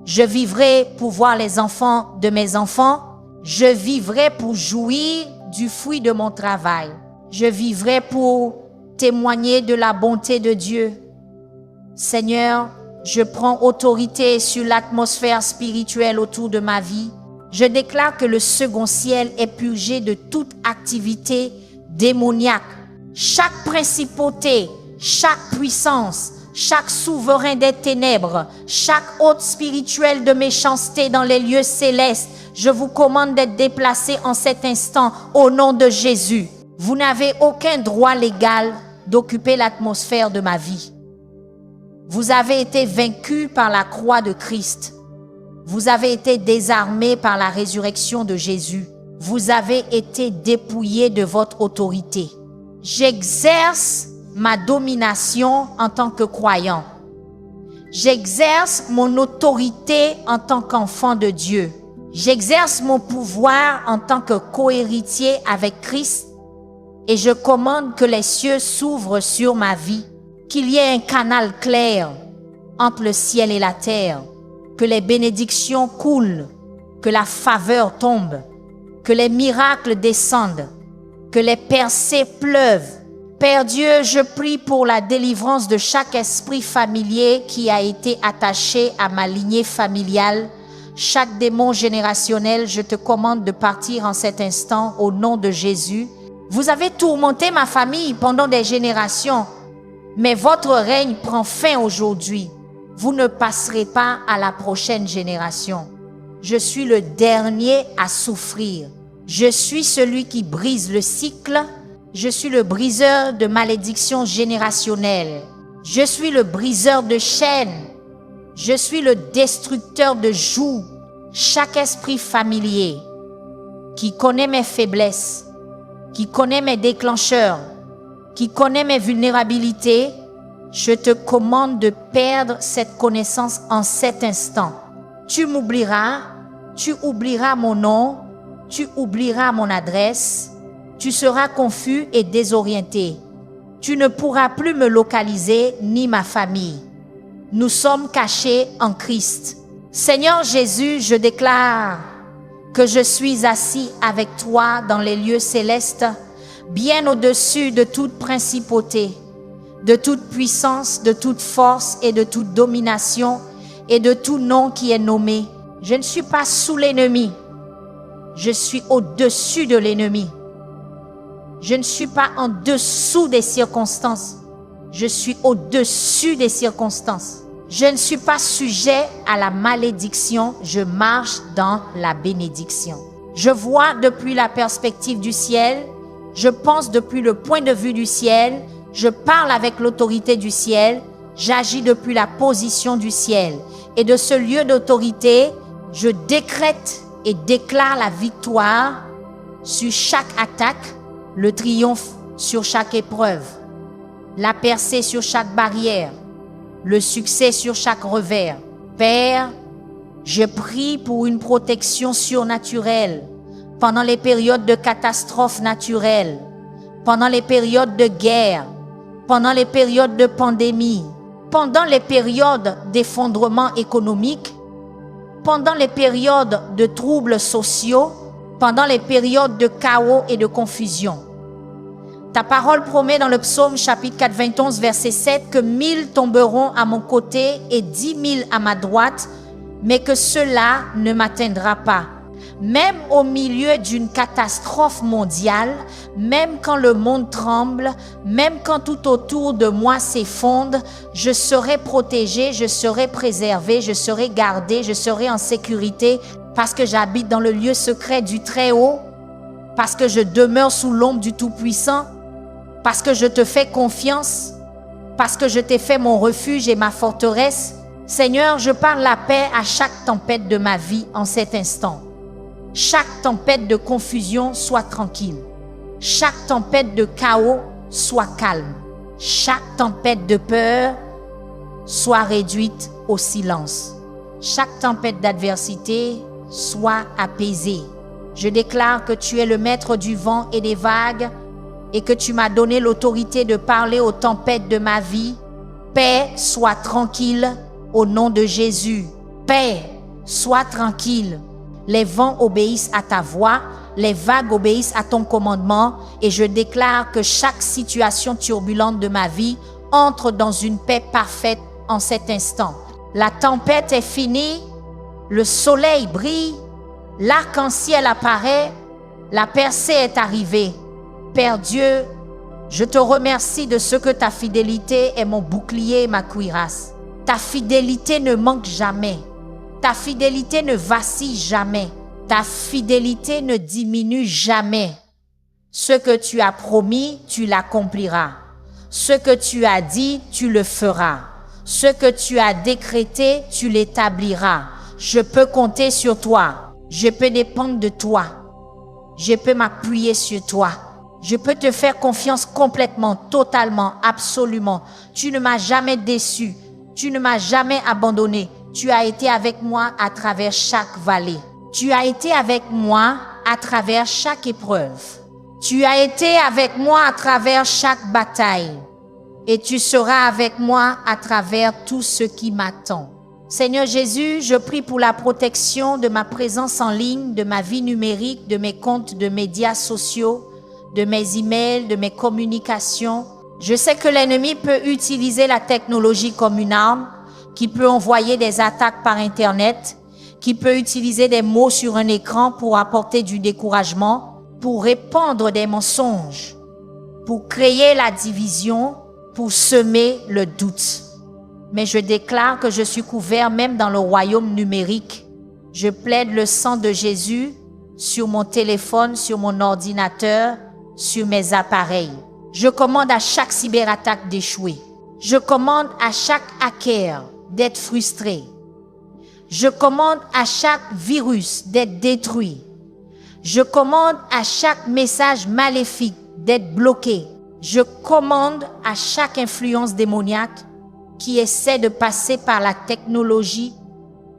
je vivrai pour voir les enfants de mes enfants, je vivrai pour jouir du fruit de mon travail, je vivrai pour témoigner de la bonté de Dieu. Seigneur, je prends autorité sur l'atmosphère spirituelle autour de ma vie. Je déclare que le second ciel est purgé de toute activité démoniaque. Chaque principauté, chaque puissance, chaque souverain des ténèbres, chaque hôte spirituel de méchanceté dans les lieux célestes, je vous commande d'être déplacés en cet instant au nom de Jésus. Vous n'avez aucun droit légal d'occuper l'atmosphère de ma vie. Vous avez été vaincus par la croix de Christ. Vous avez été désarmés par la résurrection de Jésus. Vous avez été dépouillés de votre autorité. J'exerce ma domination en tant que croyant. J'exerce mon autorité en tant qu'enfant de Dieu. J'exerce mon pouvoir en tant que cohéritier avec Christ et je commande que les cieux s'ouvrent sur ma vie, qu'il y ait un canal clair entre le ciel et la terre, que les bénédictions coulent, que la faveur tombe, que les miracles descendent, que les percées pleuvent. Père Dieu, je prie pour la délivrance de chaque esprit familier qui a été attaché à ma lignée familiale. Chaque démon générationnel, je te commande de partir en cet instant au nom de Jésus. Vous avez tourmenté ma famille pendant des générations, mais votre règne prend fin aujourd'hui. Vous ne passerez pas à la prochaine génération. Je suis le dernier à souffrir. Je suis celui qui brise le cycle. Je suis le briseur de malédictions générationnelles. Je suis le briseur de chaînes. Je suis le destructeur de jougs. Chaque esprit familier qui connaît mes faiblesses, qui connaît mes déclencheurs, qui connaît mes vulnérabilités, je te commande de perdre cette connaissance en cet instant. Tu m'oublieras, tu oublieras mon nom, tu oublieras mon adresse, tu seras confus et désorienté. Tu ne pourras plus me localiser ni ma famille. Nous sommes cachés en Christ. Seigneur Jésus, je déclare que je suis assis avec toi dans les lieux célestes, bien au-dessus de toute principauté, de toute puissance, de toute force et de toute domination et de tout nom qui est nommé. Je ne suis pas sous l'ennemi, je suis au-dessus de l'ennemi. Je ne suis pas en dessous des circonstances, je suis au-dessus des circonstances. Je ne suis pas sujet à la malédiction, je marche dans la bénédiction. Je vois depuis la perspective du ciel, je pense depuis le point de vue du ciel, je parle avec l'autorité du ciel, j'agis depuis la position du ciel. Et de ce lieu d'autorité, je décrète et déclare la victoire sur chaque attaque, le triomphe sur chaque épreuve, la percée sur chaque barrière, le succès sur chaque revers. Père, je prie pour une protection surnaturelle pendant les périodes de catastrophes naturelles, pendant les périodes de guerre, pendant les périodes de pandémie, pendant les périodes d'effondrement économique, pendant les périodes de troubles sociaux, pendant les périodes de chaos et de confusion. Ta parole promet dans le psaume chapitre 91 verset 7 que 1000 tomberont à mon côté et 10 000 à ma droite, mais que cela ne m'atteindra pas. Même au milieu d'une catastrophe mondiale, même quand le monde tremble, même quand tout autour de moi s'effondre, je serai protégé, je serai préservé, je serai gardé, je serai en sécurité parce que j'habite dans le lieu secret du Très-Haut, parce que je demeure sous l'ombre du Tout-Puissant, parce que je te fais confiance, parce que je t'ai fait mon refuge et ma forteresse. Seigneur, je parle la paix à chaque tempête de ma vie en cet instant. Chaque tempête de confusion soit tranquille. Chaque tempête de chaos soit calme. Chaque tempête de peur soit réduite au silence. Chaque tempête d'adversité soit apaisée. Je déclare que tu es le maître du vent et des vagues et que tu m'as donné l'autorité de parler aux tempêtes de ma vie. Paix, sois tranquille au nom de Jésus. Paix, sois tranquille. Les vents obéissent à ta voix, les vagues obéissent à ton commandement et je déclare que chaque situation turbulente de ma vie entre dans une paix parfaite en cet instant. La tempête est finie, le soleil brille, l'arc-en-ciel apparaît, la percée est arrivée. Père Dieu, je te remercie de ce que ta fidélité est mon bouclier et ma cuirasse. Ta fidélité ne manque jamais. Ta fidélité ne vacille jamais. Ta fidélité ne diminue jamais. Ce que tu as promis, tu l'accompliras. Ce que tu as dit, tu le feras. Ce que tu as décrété, tu l'établiras. Je peux compter sur toi. Je peux dépendre de toi. Je peux m'appuyer sur toi. Je peux te faire confiance complètement, totalement, absolument. Tu ne m'as jamais déçu. Tu ne m'as jamais abandonné. Tu as été avec moi à travers chaque vallée. Tu as été avec moi à travers chaque épreuve. Tu as été avec moi à travers chaque bataille. Et tu seras avec moi à travers tout ce qui m'attend. Seigneur Jésus, je prie pour la protection de ma présence en ligne, de ma vie numérique, de mes comptes de médias sociaux, de mes emails, de mes communications. Je sais que l'ennemi peut utiliser la technologie comme une arme, qui peut envoyer des attaques par Internet, qui peut utiliser des mots sur un écran pour apporter du découragement, pour répandre des mensonges, pour créer la division, pour semer le doute. Mais je déclare que je suis couvert même dans le royaume numérique. Je plaide le sang de Jésus sur mon téléphone, sur mon ordinateur, sur mes appareils. Je commande à chaque cyberattaque d'échouer. Je commande à chaque hacker d'être frustré. Je commande à chaque virus d'être détruit. Je commande à chaque message maléfique d'être bloqué. Je commande à chaque influence démoniaque qui essaie de passer par la technologie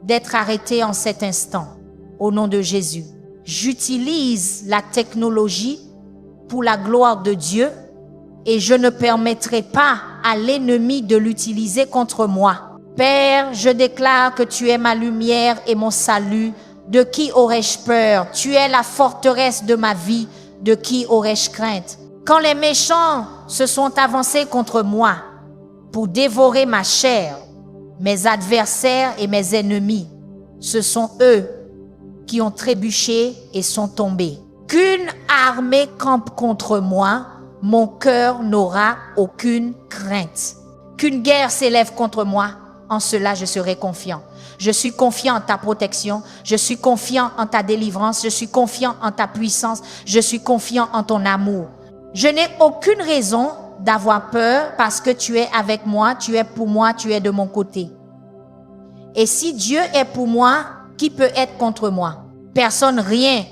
d'être arrêté en cet instant. Au nom de Jésus. J'utilise la technologie pour la gloire de Dieu et je ne permettrai pas à l'ennemi de l'utiliser contre moi. Père, je déclare que tu es ma lumière et mon salut. De qui aurais-je peur? Tu es la forteresse de ma vie. De qui aurais-je crainte? Quand les méchants se sont avancés contre moi pour dévorer ma chair, mes adversaires et mes ennemis, ce sont eux qui ont trébuché et sont tombés. Qu'une armée campe contre moi, mon cœur n'aura aucune crainte. Qu'une guerre s'élève contre moi, en cela je serai confiant. Je suis confiant en ta protection, je suis confiant en ta délivrance, je suis confiant en ta puissance, je suis confiant en ton amour. Je n'ai aucune raison d'avoir peur parce que tu es avec moi, tu es pour moi, tu es de mon côté. Et si Dieu est pour moi, qui peut être contre moi? Personne, rien.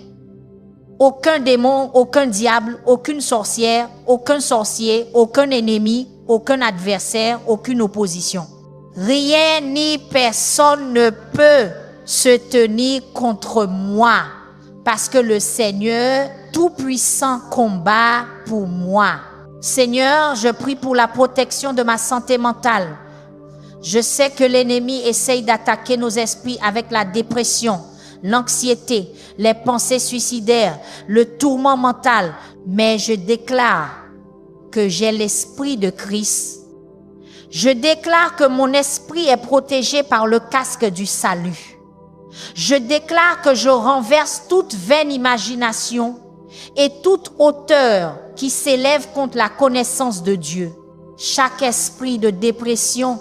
Aucun démon, aucun diable, aucune sorcière, aucun sorcier, aucun ennemi, aucun adversaire, aucune opposition. Rien ni personne ne peut se tenir contre moi parce que le Seigneur Tout-Puissant combat pour moi. Seigneur, je prie pour la protection de ma santé mentale. Je sais que l'ennemi essaye d'attaquer nos esprits avec la dépression, l'anxiété, les pensées suicidaires, le tourment mental. Mais je déclare que j'ai l'esprit de Christ. Je déclare que mon esprit est protégé par le casque du salut. Je déclare que je renverse toute vaine imagination et toute hauteur qui s'élève contre la connaissance de Dieu. Chaque esprit de dépression,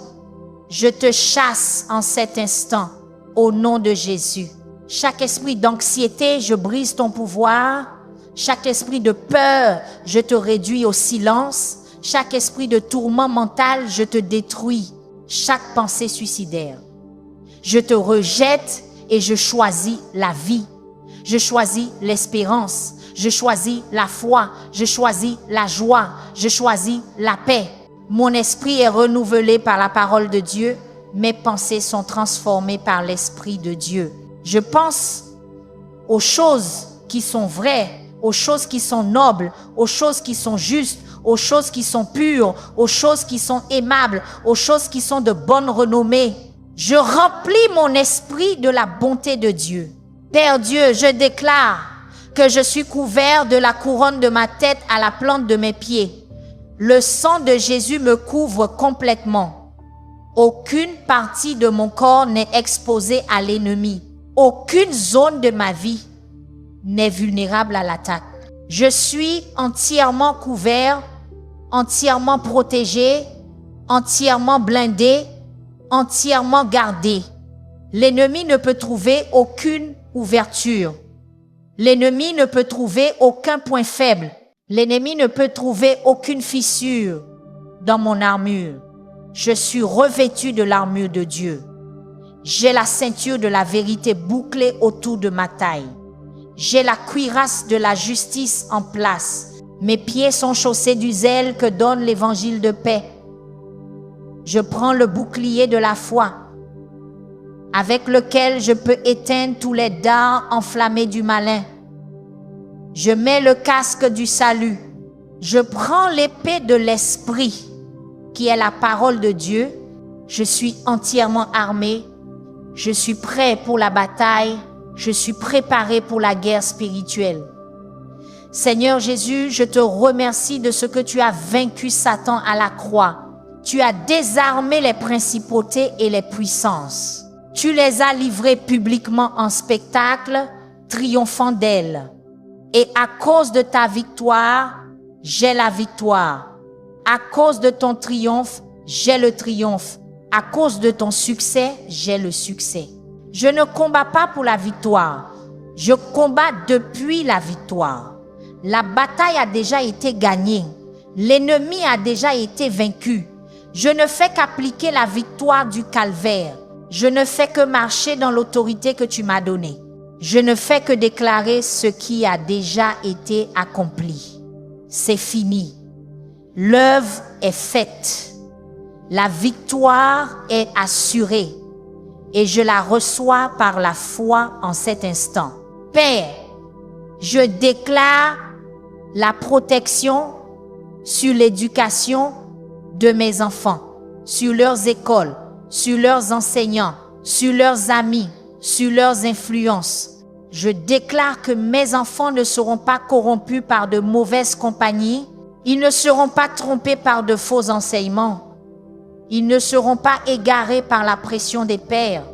je te chasse en cet instant, au nom de Jésus. Chaque esprit d'anxiété, je brise ton pouvoir. Chaque esprit de peur, je te réduis au silence. Chaque esprit de tourment mental, je te détruis. Chaque pensée suicidaire, je te rejette et je choisis la vie. Je choisis l'espérance. Je choisis la foi. Je choisis la joie. Je choisis la paix. Mon esprit est renouvelé par la parole de Dieu. Mes pensées sont transformées par l'Esprit de Dieu. Je pense aux choses qui sont vraies, aux choses qui sont nobles, aux choses qui sont justes, aux choses qui sont pures, aux choses qui sont aimables, aux choses qui sont de bonne renommée. Je remplis mon esprit de la bonté de Dieu. Père Dieu, je déclare que je suis couvert de la couronne de ma tête à la plante de mes pieds. Le sang de Jésus me couvre complètement. Aucune partie de mon corps n'est exposée à l'ennemi. Aucune zone de ma vie n'est vulnérable à l'attaque. Je suis entièrement couvert, entièrement protégé, entièrement blindé, entièrement gardé. L'ennemi ne peut trouver aucune ouverture. L'ennemi ne peut trouver aucun point faible. L'ennemi ne peut trouver aucune fissure dans mon armure. Je suis revêtu de l'armure de Dieu. J'ai la ceinture de la vérité bouclée autour de ma taille. J'ai la cuirasse de la justice en place. Mes pieds sont chaussés du zèle que donne l'évangile de paix. Je prends le bouclier de la foi, avec lequel je peux éteindre tous les dards enflammés du malin. Je mets le casque du salut. Je prends l'épée de l'esprit, qui est la parole de Dieu. Je suis entièrement armé. Je suis prêt pour la bataille. Je suis préparé pour la guerre spirituelle. Seigneur Jésus, je te remercie de ce que tu as vaincu Satan à la croix. Tu as désarmé les principautés et les puissances. Tu les as livrées publiquement en spectacle, triomphant d'elles. Et à cause de ta victoire, j'ai la victoire. À cause de ton triomphe, j'ai le triomphe. À cause de ton succès, j'ai le succès. Je ne combats pas pour la victoire. Je combats depuis la victoire. La bataille a déjà été gagnée. L'ennemi a déjà été vaincu. Je ne fais qu'appliquer la victoire du calvaire. Je ne fais que marcher dans l'autorité que tu m'as donnée. Je ne fais que déclarer ce qui a déjà été accompli. C'est fini. L'œuvre est faite. La victoire est assurée et je la reçois par la foi en cet instant. Père, je déclare la protection sur l'éducation de mes enfants, sur leurs écoles, sur leurs enseignants, sur leurs amis, sur leurs influences. Je déclare que mes enfants ne seront pas corrompus par de mauvaises compagnies. Ils ne seront pas trompés par de faux enseignements. Ils ne seront pas égarés par la pression des pères.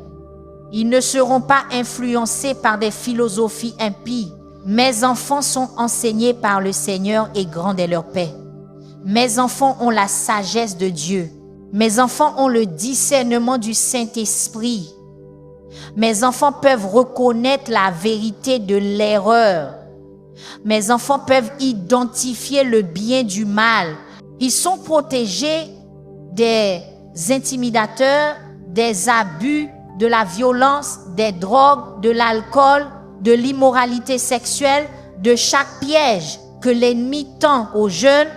Ils ne seront pas influencés par des philosophies impies. Mes enfants sont enseignés par le Seigneur et grande est leur paix. Mes enfants ont la sagesse de Dieu. Mes enfants ont le discernement du Saint-Esprit. Mes enfants peuvent reconnaître la vérité de l'erreur. Mes enfants peuvent identifier le bien du mal. Ils sont protégés des intimidateurs, des abus, de la violence, des drogues, de l'alcool, de l'immoralité sexuelle, de chaque piège que l'ennemi tend aux jeunes.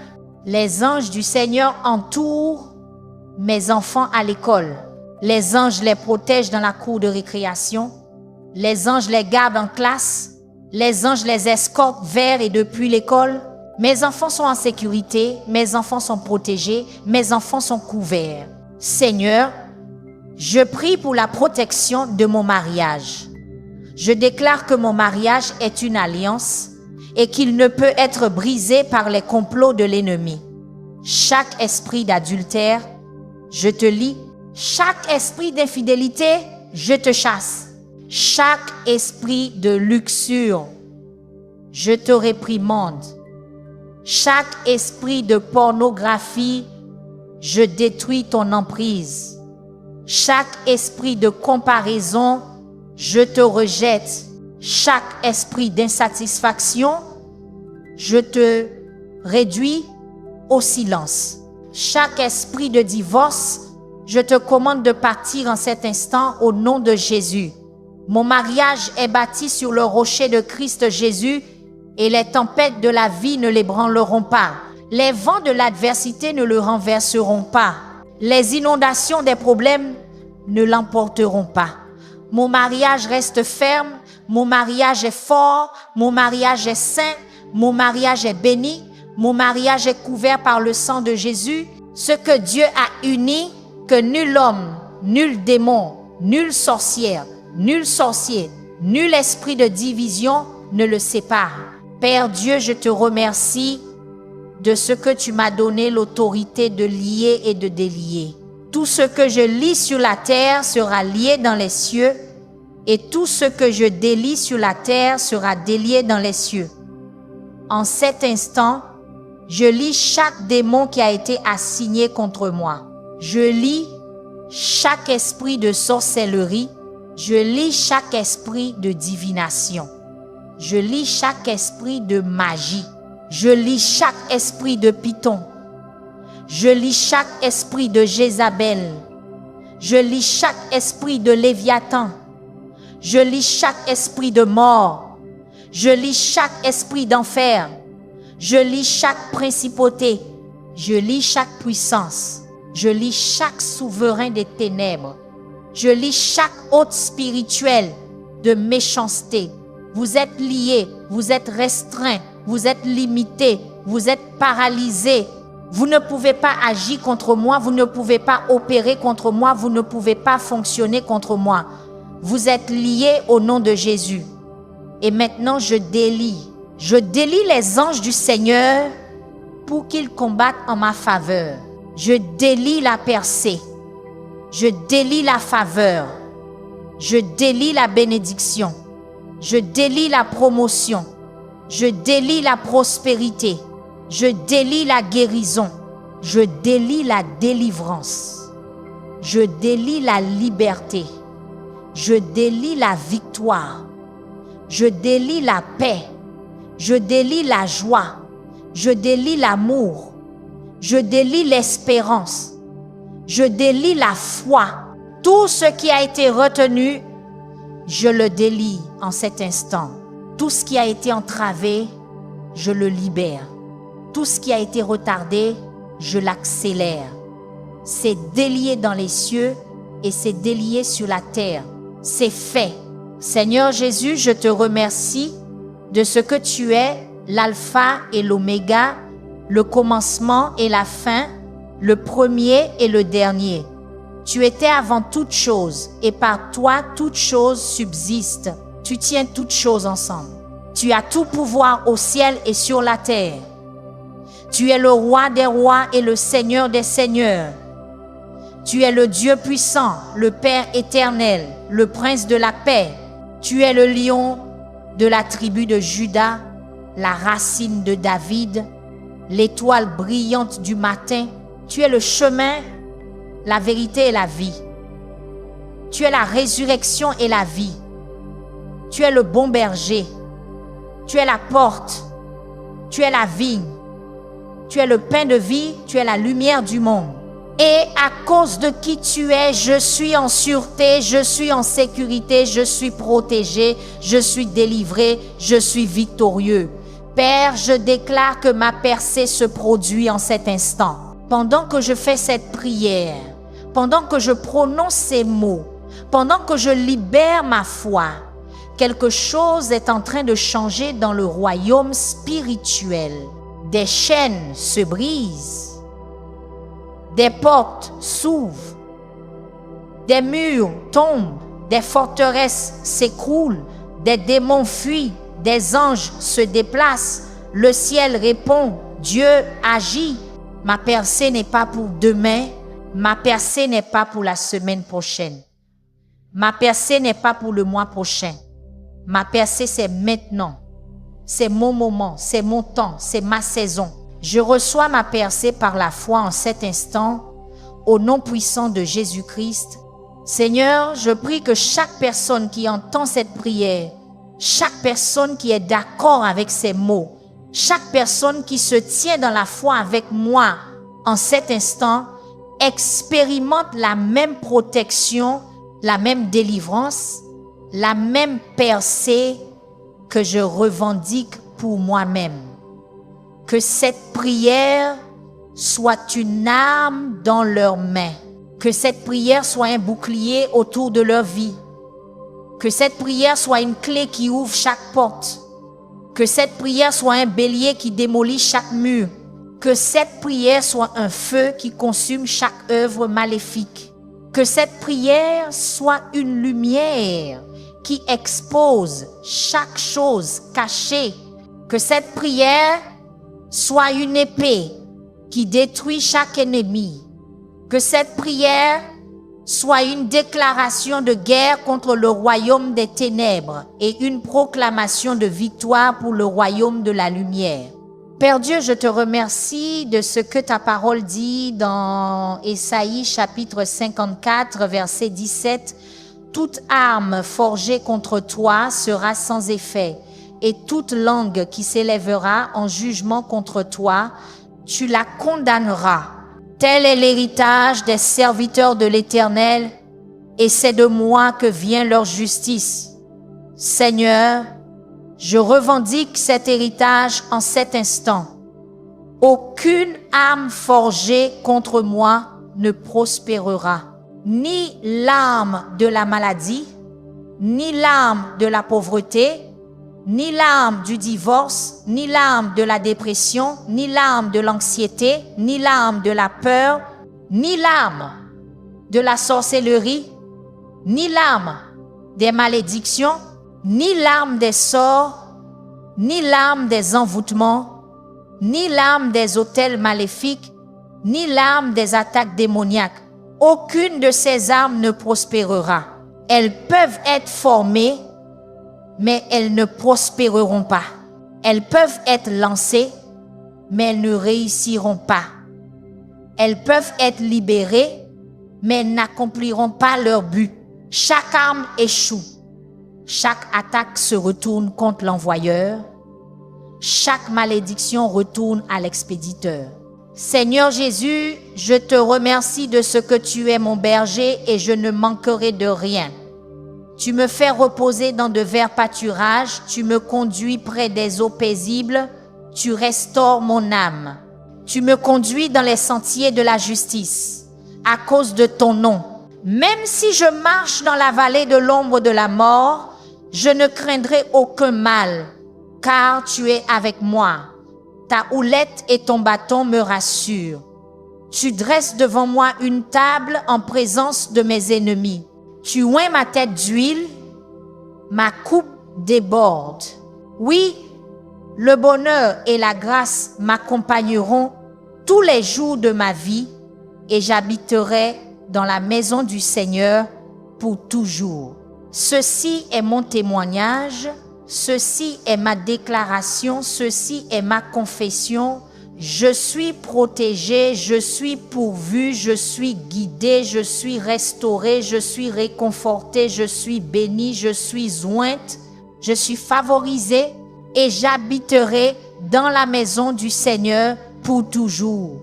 Les anges du Seigneur entourent mes enfants à l'école. Les anges les protègent dans la cour de récréation. Les anges les gardent en classe. Les anges les escortent vers et depuis l'école. Mes enfants sont en sécurité. Mes enfants sont protégés. Mes enfants sont couverts. Seigneur, je prie pour la protection de mon mariage. Je déclare que mon mariage est une alliance et qu'il ne peut être brisé par les complots de l'ennemi. Chaque esprit d'adultère, je te lis. Chaque esprit d'infidélité, je te chasse. Chaque esprit de luxure, je te réprimande. Chaque esprit de pornographie, je détruis ton emprise. Chaque esprit de comparaison, je te rejette. Chaque esprit d'insatisfaction, je te réduis au silence. Chaque esprit de divorce, je te commande de partir en cet instant au nom de Jésus. Mon mariage est bâti sur le rocher de Christ Jésus et les tempêtes de la vie ne l'ébranleront pas. Les vents de l'adversité ne le renverseront pas. Les inondations des problèmes ne l'emporteront pas. Mon mariage reste ferme, mon mariage est fort, mon mariage est saint, mon mariage est béni, mon mariage est couvert par le sang de Jésus. Ce que Dieu a uni, que nul homme, nul démon, nulle sorcière, nul sorcier, nul esprit de division ne le sépare. Père Dieu, je te remercie de ce que tu m'as donné l'autorité de lier et de délier. Tout ce que je lis sur la terre sera lié dans les cieux et tout ce que je délie sur la terre sera délié dans les cieux. En cet instant, je lis chaque démon qui a été assigné contre moi. Je lis chaque esprit de sorcellerie. Je lis chaque esprit de divination. Je lis chaque esprit de magie. Je lis chaque esprit de Python. Je lis chaque esprit de Jézabel. Je lis chaque esprit de Léviathan. Je lis chaque esprit de mort. Je lis chaque esprit d'enfer. Je lis chaque principauté. Je lis chaque puissance. Je lis chaque souverain des ténèbres. Je lis chaque hôte spirituel de méchanceté. Vous êtes liés, vous êtes restreints, vous êtes limités, vous êtes paralysés. Vous ne pouvez pas agir contre moi, vous ne pouvez pas opérer contre moi, vous ne pouvez pas fonctionner contre moi. Vous êtes liés au nom de Jésus. Et maintenant, je délie, Je délie les anges du Seigneur pour qu'ils combattent en ma faveur. Je délie la percée. Je délie la faveur. Je délie la bénédiction. Je délie la promotion. Je délie la prospérité. Je délie la guérison. Je délie la délivrance. Je délie la liberté. Je délie la victoire. Je délie la paix. Je délie la joie. Je délie l'amour. Je délie l'espérance. Je délie la foi. Tout ce qui a été retenu, je le délie en cet instant. Tout ce qui a été entravé, je le libère. Tout ce qui a été retardé, je l'accélère. C'est délié dans les cieux et c'est délié sur la terre. C'est fait. Seigneur Jésus, je te remercie de ce que tu es, l'alpha et l'oméga, le commencement et la fin, le premier et le dernier. Tu étais avant toute chose et par toi toute chose subsiste. Tu tiens toutes choses ensemble. Tu as tout pouvoir au ciel et sur la terre. Tu es le roi des rois et le seigneur des seigneurs. Tu es le Dieu puissant, le Père éternel, le prince de la paix. Tu es le lion de la tribu de Juda, la racine de David, l'étoile brillante du matin. Tu es le chemin, la vérité et la vie. Tu es la résurrection et la vie. Tu es le bon berger. Tu es la porte. Tu es la vigne. Tu es le pain de vie. Tu es la lumière du monde. Et à cause de qui tu es, je suis en sûreté, je suis en sécurité, je suis protégé, je suis délivré, je suis victorieux. Père, je déclare que ma percée se produit en cet instant. Pendant que je fais cette prière, pendant que je prononce ces mots, pendant que je libère ma foi, quelque chose est en train de changer dans le royaume spirituel. Des chaînes se brisent. Des portes s'ouvrent, des murs tombent, des forteresses s'écroulent, des démons fuient, des anges se déplacent, le ciel répond, Dieu agit. Ma percée n'est pas pour demain, ma percée n'est pas pour la semaine prochaine, ma percée n'est pas pour le mois prochain, ma percée c'est maintenant, c'est mon moment, c'est mon temps, c'est ma saison. Je reçois ma percée par la foi en cet instant, au nom puissant de Jésus-Christ. Seigneur, je prie que chaque personne qui entend cette prière, chaque personne qui est d'accord avec ces mots, chaque personne qui se tient dans la foi avec moi en cet instant, expérimente la même protection, la même délivrance, la même percée que je revendique pour moi-même. Que cette prière soit une arme dans leurs mains. Que cette prière soit un bouclier autour de leur vie. Que cette prière soit une clé qui ouvre chaque porte. Que cette prière soit un bélier qui démolit chaque mur. Que cette prière soit un feu qui consume chaque œuvre maléfique. Que cette prière soit une lumière qui expose chaque chose cachée. Que cette prière soit une épée qui détruit chaque ennemi. Que cette prière soit une déclaration de guerre contre le royaume des ténèbres et une proclamation de victoire pour le royaume de la lumière. Père Dieu, je te remercie de ce que ta parole dit dans Ésaïe chapitre 54, verset 17. Toute arme forgée contre toi sera sans effet. Et toute langue qui s'élèvera en jugement contre toi, tu la condamneras. Tel est l'héritage des serviteurs de l'Éternel, et c'est de moi que vient leur justice. Seigneur, je revendique cet héritage en cet instant. Aucune arme forgée contre moi ne prospérera. Ni l'arme de la maladie, ni l'arme de la pauvreté, ni l'arme du divorce, ni l'arme de la dépression, ni l'arme de l'anxiété, ni l'arme de la peur, ni l'arme de la sorcellerie, ni l'arme des malédictions, ni l'arme des sorts ni l'arme des envoûtements, ni l'arme des autels maléfiques, ni l'arme des attaques démoniaques. Aucune de ces armes ne prospérera. Elles peuvent être formées, mais elles ne prospéreront pas. Elles peuvent être lancées, mais elles ne réussiront pas. Elles peuvent être libérées, mais elles n'accompliront pas leur but. Chaque arme échoue. Chaque attaque se retourne contre l'envoyeur. Chaque malédiction retourne à l'expéditeur. Seigneur Jésus, je te remercie de ce que tu es mon berger et je ne manquerai de rien. Tu me fais reposer dans de verts pâturages, tu me conduis près des eaux paisibles, tu restaures mon âme. Tu me conduis dans les sentiers de la justice, à cause de ton nom. Même si je marche dans la vallée de l'ombre de la mort, je ne craindrai aucun mal, car tu es avec moi. Ta houlette et ton bâton me rassurent. Tu dresses devant moi une table en présence de mes ennemis. Tu oins ma tête d'huile, ma coupe déborde. Oui, le bonheur et la grâce m'accompagneront tous les jours de ma vie et j'habiterai dans la maison du Seigneur pour toujours. Ceci est mon témoignage, ceci est ma déclaration, ceci est ma confession. Je suis protégé, je suis pourvu, je suis guidé, je suis restauré, je suis réconforté, je suis béni, je suis ointe, je suis favorisé et j'habiterai dans la maison du Seigneur pour toujours.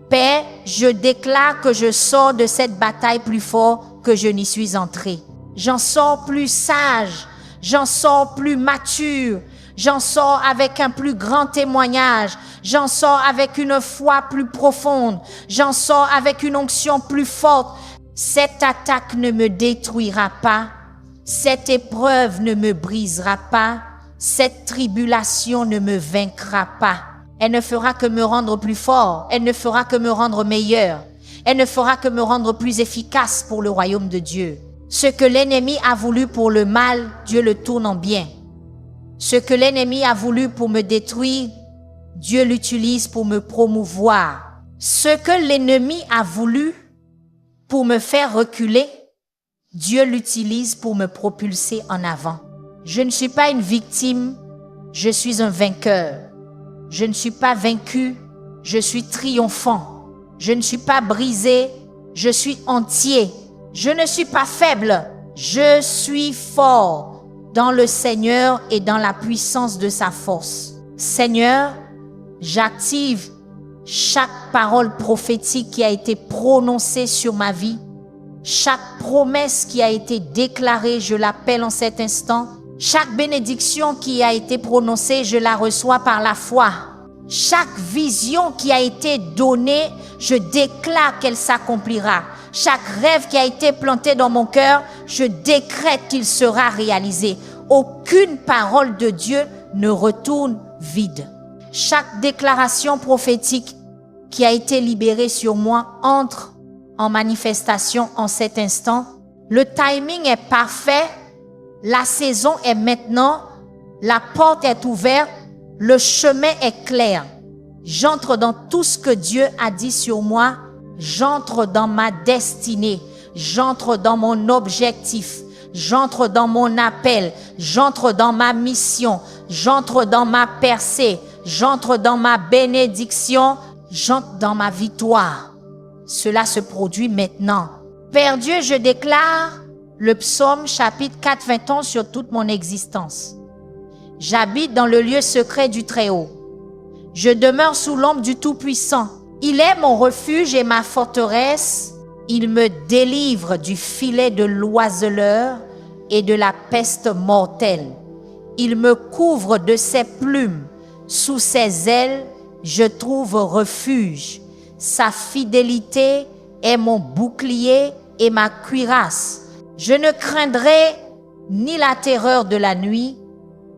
Père, je déclare que je sors de cette bataille plus fort que je n'y suis entré. J'en sors plus sage, j'en sors plus mature, j'en sors avec un plus grand témoignage, j'en sors avec une foi plus profonde, j'en sors avec une onction plus forte. Cette attaque ne me détruira pas, cette épreuve ne me brisera pas, cette tribulation ne me vaincra pas. Elle ne fera que me rendre plus fort, elle ne fera que me rendre meilleur, elle ne fera que me rendre plus efficace pour le royaume de Dieu. Ce que l'ennemi a voulu pour le mal, Dieu le tourne en bien. Ce que l'ennemi a voulu pour me détruire, Dieu l'utilise pour me promouvoir. Ce que l'ennemi a voulu pour me faire reculer, Dieu l'utilise pour me propulser en avant. Je ne suis pas une victime, je suis un vainqueur. Je ne suis pas vaincu, je suis triomphant. Je ne suis pas brisé, je suis entier. Je ne suis pas faible, je suis fort dans le Seigneur et dans la puissance de sa force. Seigneur, j'active chaque parole prophétique qui a été prononcée sur ma vie. Chaque promesse qui a été déclarée, je l'appelle en cet instant. Chaque bénédiction qui a été prononcée, je la reçois par la foi. Chaque vision qui a été donnée, je déclare qu'elle s'accomplira. Chaque rêve qui a été planté dans mon cœur, je décrète qu'il sera réalisé. Aucune parole de Dieu ne retourne vide. Chaque déclaration prophétique qui a été libérée sur moi entre en manifestation en cet instant. Le timing est parfait. La saison est maintenant. La porte est ouverte. Le chemin est clair. J'entre dans tout ce que Dieu a dit sur moi. J'entre dans ma destinée. J'entre dans mon objectif. J'entre dans mon appel. J'entre dans ma mission. J'entre dans ma percée. J'entre dans ma bénédiction. J'entre dans ma victoire. Cela se produit maintenant. Père Dieu, je déclare le psaume chapitre 4, 21 sur toute mon existence. J'habite dans le lieu secret du Très-Haut. Je demeure sous l'ombre du Tout-Puissant. Il est mon refuge et ma forteresse. Il me délivre du filet de l'oiseleur et de la peste mortelle. Il me couvre de ses plumes. Sous ses ailes, je trouve refuge. Sa fidélité est mon bouclier et ma cuirasse. Je ne craindrai ni la terreur de la nuit,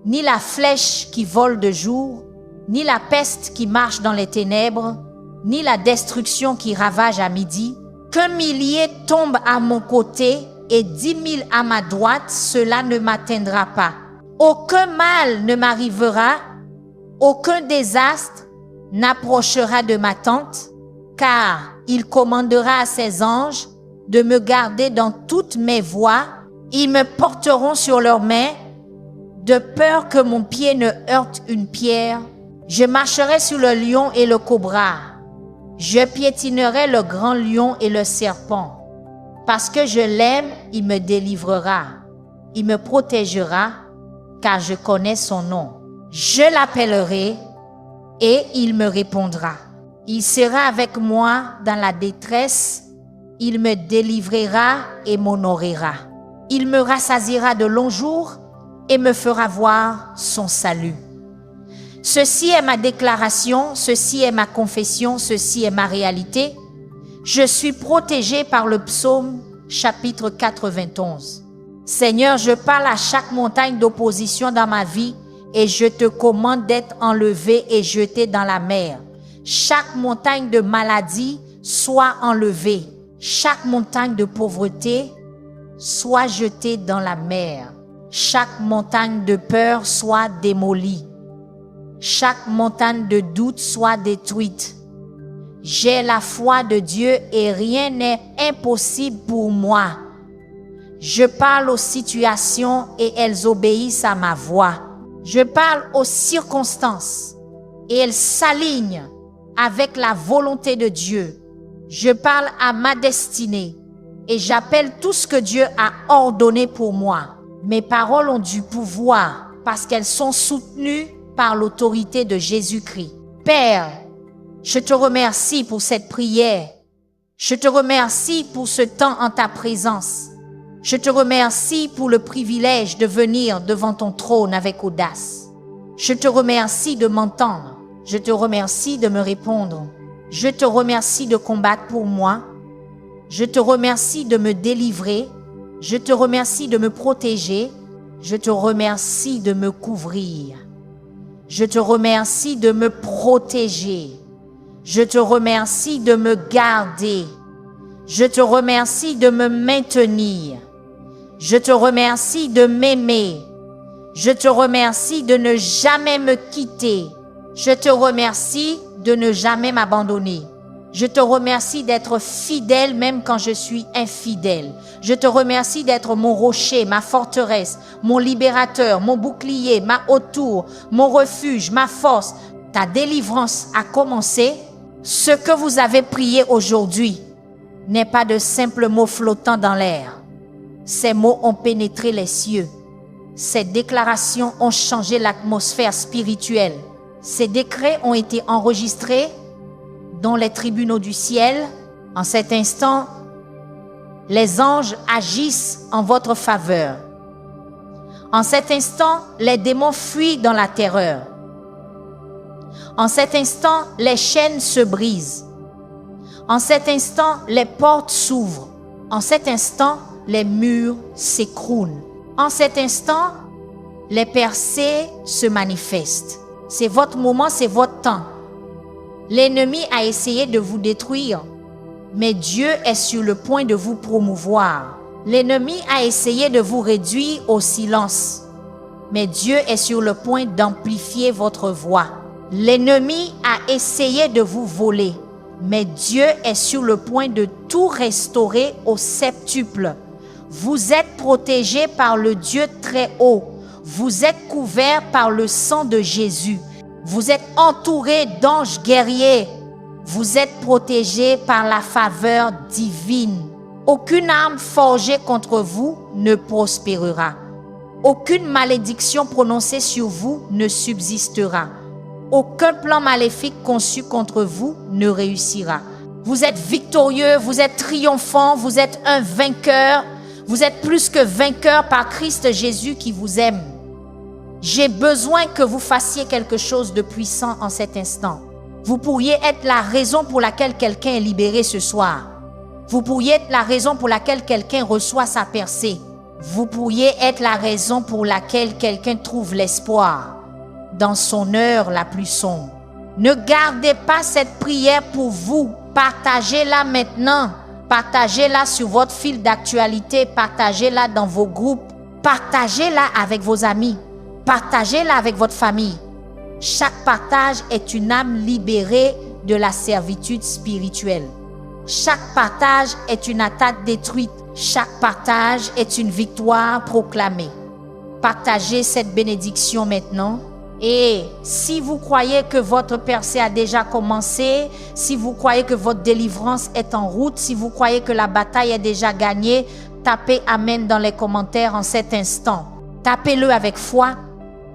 ni la flèche qui vole de jour, ni la peste qui marche dans les ténèbres, ni la destruction qui ravage à midi. Qu'un millier tombe à mon côté et 10 000 à ma droite, cela ne m'atteindra pas. Aucun mal ne m'arrivera, aucun désastre n'approchera de ma tente, car il commandera à ses anges de me garder dans toutes mes voies. Ils me porteront sur leurs mains, de peur que mon pied ne heurte une pierre. Je marcherai sur le lion et le cobra. Je piétinerai le grand lion et le serpent. Parce que je l'aime, il me délivrera. Il me protégera, car je connais son nom. Je l'appellerai et il me répondra. Il sera avec moi dans la détresse. Il me délivrera et m'honorera. Il me rassasiera de longs jours et me fera voir son salut. Ceci est ma déclaration, ceci est ma confession, ceci est ma réalité. Je suis protégé par le psaume chapitre 91. Seigneur, je parle à chaque montagne d'opposition dans ma vie et je te commande d'être enlevé et jeté dans la mer. Chaque montagne de maladie soit enlevée. Chaque montagne de pauvreté soit jetée dans la mer. Chaque montagne de peur soit démolie. Chaque montagne de doute soit détruite. J'ai la foi de Dieu et rien n'est impossible pour moi. Je parle aux situations et elles obéissent à ma voix. Je parle aux circonstances et elles s'alignent avec la volonté de Dieu. Je parle à ma destinée et j'appelle tout ce que Dieu a ordonné pour moi. Mes paroles ont du pouvoir parce qu'elles sont soutenues par l'autorité de Jésus-Christ. Père, je te remercie pour cette prière. Je te remercie pour ce temps en ta présence. Je te remercie pour le privilège de venir devant ton trône avec audace. Je te remercie de m'entendre. Je te remercie de me répondre. Je te remercie de combattre pour moi. Je te remercie de me délivrer. Je te remercie de me protéger. Je te remercie de me couvrir. Je te remercie de me protéger. Je te remercie de me garder. Je te remercie de me maintenir. Je te remercie de m'aimer. Je te remercie de ne jamais me quitter. Je te remercie de ne jamais m'abandonner. Je te remercie d'être fidèle même quand je suis infidèle. Je te remercie d'être mon rocher, ma forteresse, mon libérateur, mon bouclier, ma haute tour, mon refuge, ma force. Ta délivrance a commencé. Ce que vous avez prié aujourd'hui n'est pas de simples mots flottants dans l'air. Ces mots ont pénétré les cieux. Ces déclarations ont changé l'atmosphère spirituelle. Ces décrets ont été enregistrés dans les tribunaux du ciel. En cet instant, les anges agissent en votre faveur. En cet instant, les démons fuient dans la terreur. En cet instant, les chaînes se brisent. En cet instant, les portes s'ouvrent. En cet instant, les murs s'écroulent. En cet instant, les percées se manifestent. C'est votre moment, c'est votre temps. L'ennemi a essayé de vous détruire, mais Dieu est sur le point de vous promouvoir. L'ennemi a essayé de vous réduire au silence, mais Dieu est sur le point d'amplifier votre voix. L'ennemi a essayé de vous voler, mais Dieu est sur le point de tout restaurer au septuple. Vous êtes protégés par le Dieu très haut. Vous êtes couverts par le sang de Jésus. Vous êtes entourés d'anges guerriers. Vous êtes protégés par la faveur divine. Aucune arme forgée contre vous ne prospérera. Aucune malédiction prononcée sur vous ne subsistera. Aucun plan maléfique conçu contre vous ne réussira. Vous êtes victorieux, vous êtes triomphant, vous êtes un vainqueur. Vous êtes plus que vainqueur par Christ Jésus qui vous aime. J'ai besoin que vous fassiez quelque chose de puissant en cet instant. Vous pourriez être la raison pour laquelle quelqu'un est libéré ce soir. Vous pourriez être la raison pour laquelle quelqu'un reçoit sa percée. Vous pourriez être la raison pour laquelle quelqu'un trouve l'espoir dans son heure la plus sombre. Ne gardez pas cette prière pour vous. Partagez-la maintenant. Partagez-la sur votre fil d'actualité. Partagez-la dans vos groupes. Partagez-la avec vos amis. Partagez-la avec votre famille. Chaque partage est une âme libérée de la servitude spirituelle. Chaque partage est une attaque détruite. Chaque partage est une victoire proclamée. Partagez cette bénédiction maintenant. Et si vous croyez que votre percée a déjà commencé, si vous croyez que votre délivrance est en route, si vous croyez que la bataille est déjà gagnée, tapez Amen dans les commentaires en cet instant. Tapez-le avec foi,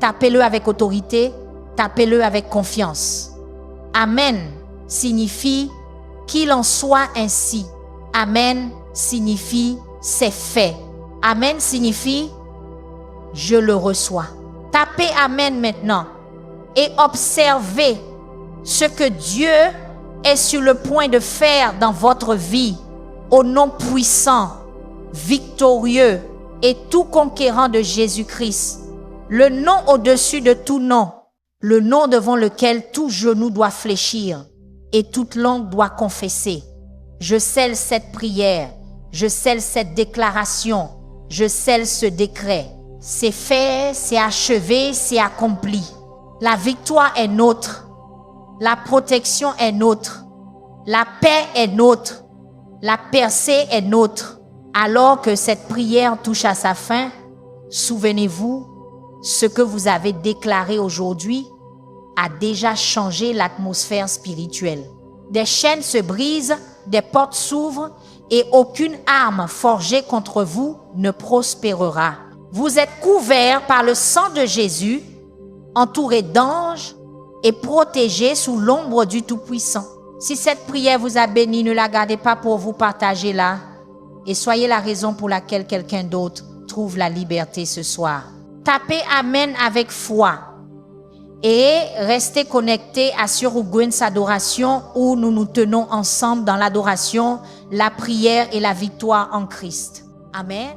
tapez-le avec autorité, tapez-le avec confiance. Amen signifie qu'il en soit ainsi. Amen signifie c'est fait. Amen signifie je le reçois. Tapez Amen maintenant et observez ce que Dieu est sur le point de faire dans votre vie au nom puissant, victorieux et tout conquérant de Jésus-Christ. Le nom au-dessus de tout nom, le nom devant lequel tout genou doit fléchir et toute langue doit confesser. Je scelle cette prière, je scelle cette déclaration, je scelle ce décret. C'est fait, c'est achevé, c'est accompli. La victoire est nôtre. La protection est nôtre. La paix est nôtre. La percée est nôtre. Alors que cette prière touche à sa fin, souvenez-vous, ce que vous avez déclaré aujourd'hui a déjà changé l'atmosphère spirituelle. Des chaînes se brisent, des portes s'ouvrent et aucune arme forgée contre vous ne prospérera. Vous êtes couverts par le sang de Jésus, entourés d'anges et protégés sous l'ombre du Tout-Puissant. Si cette prière vous a béni, ne la gardez pas pour vous, partagez-la et soyez la raison pour laquelle quelqu'un d'autre trouve la liberté ce soir. Tapez Amen avec foi et restez connectés à Surugwens Adoration où nous nous tenons ensemble dans l'adoration, la prière et la victoire en Christ. Amen.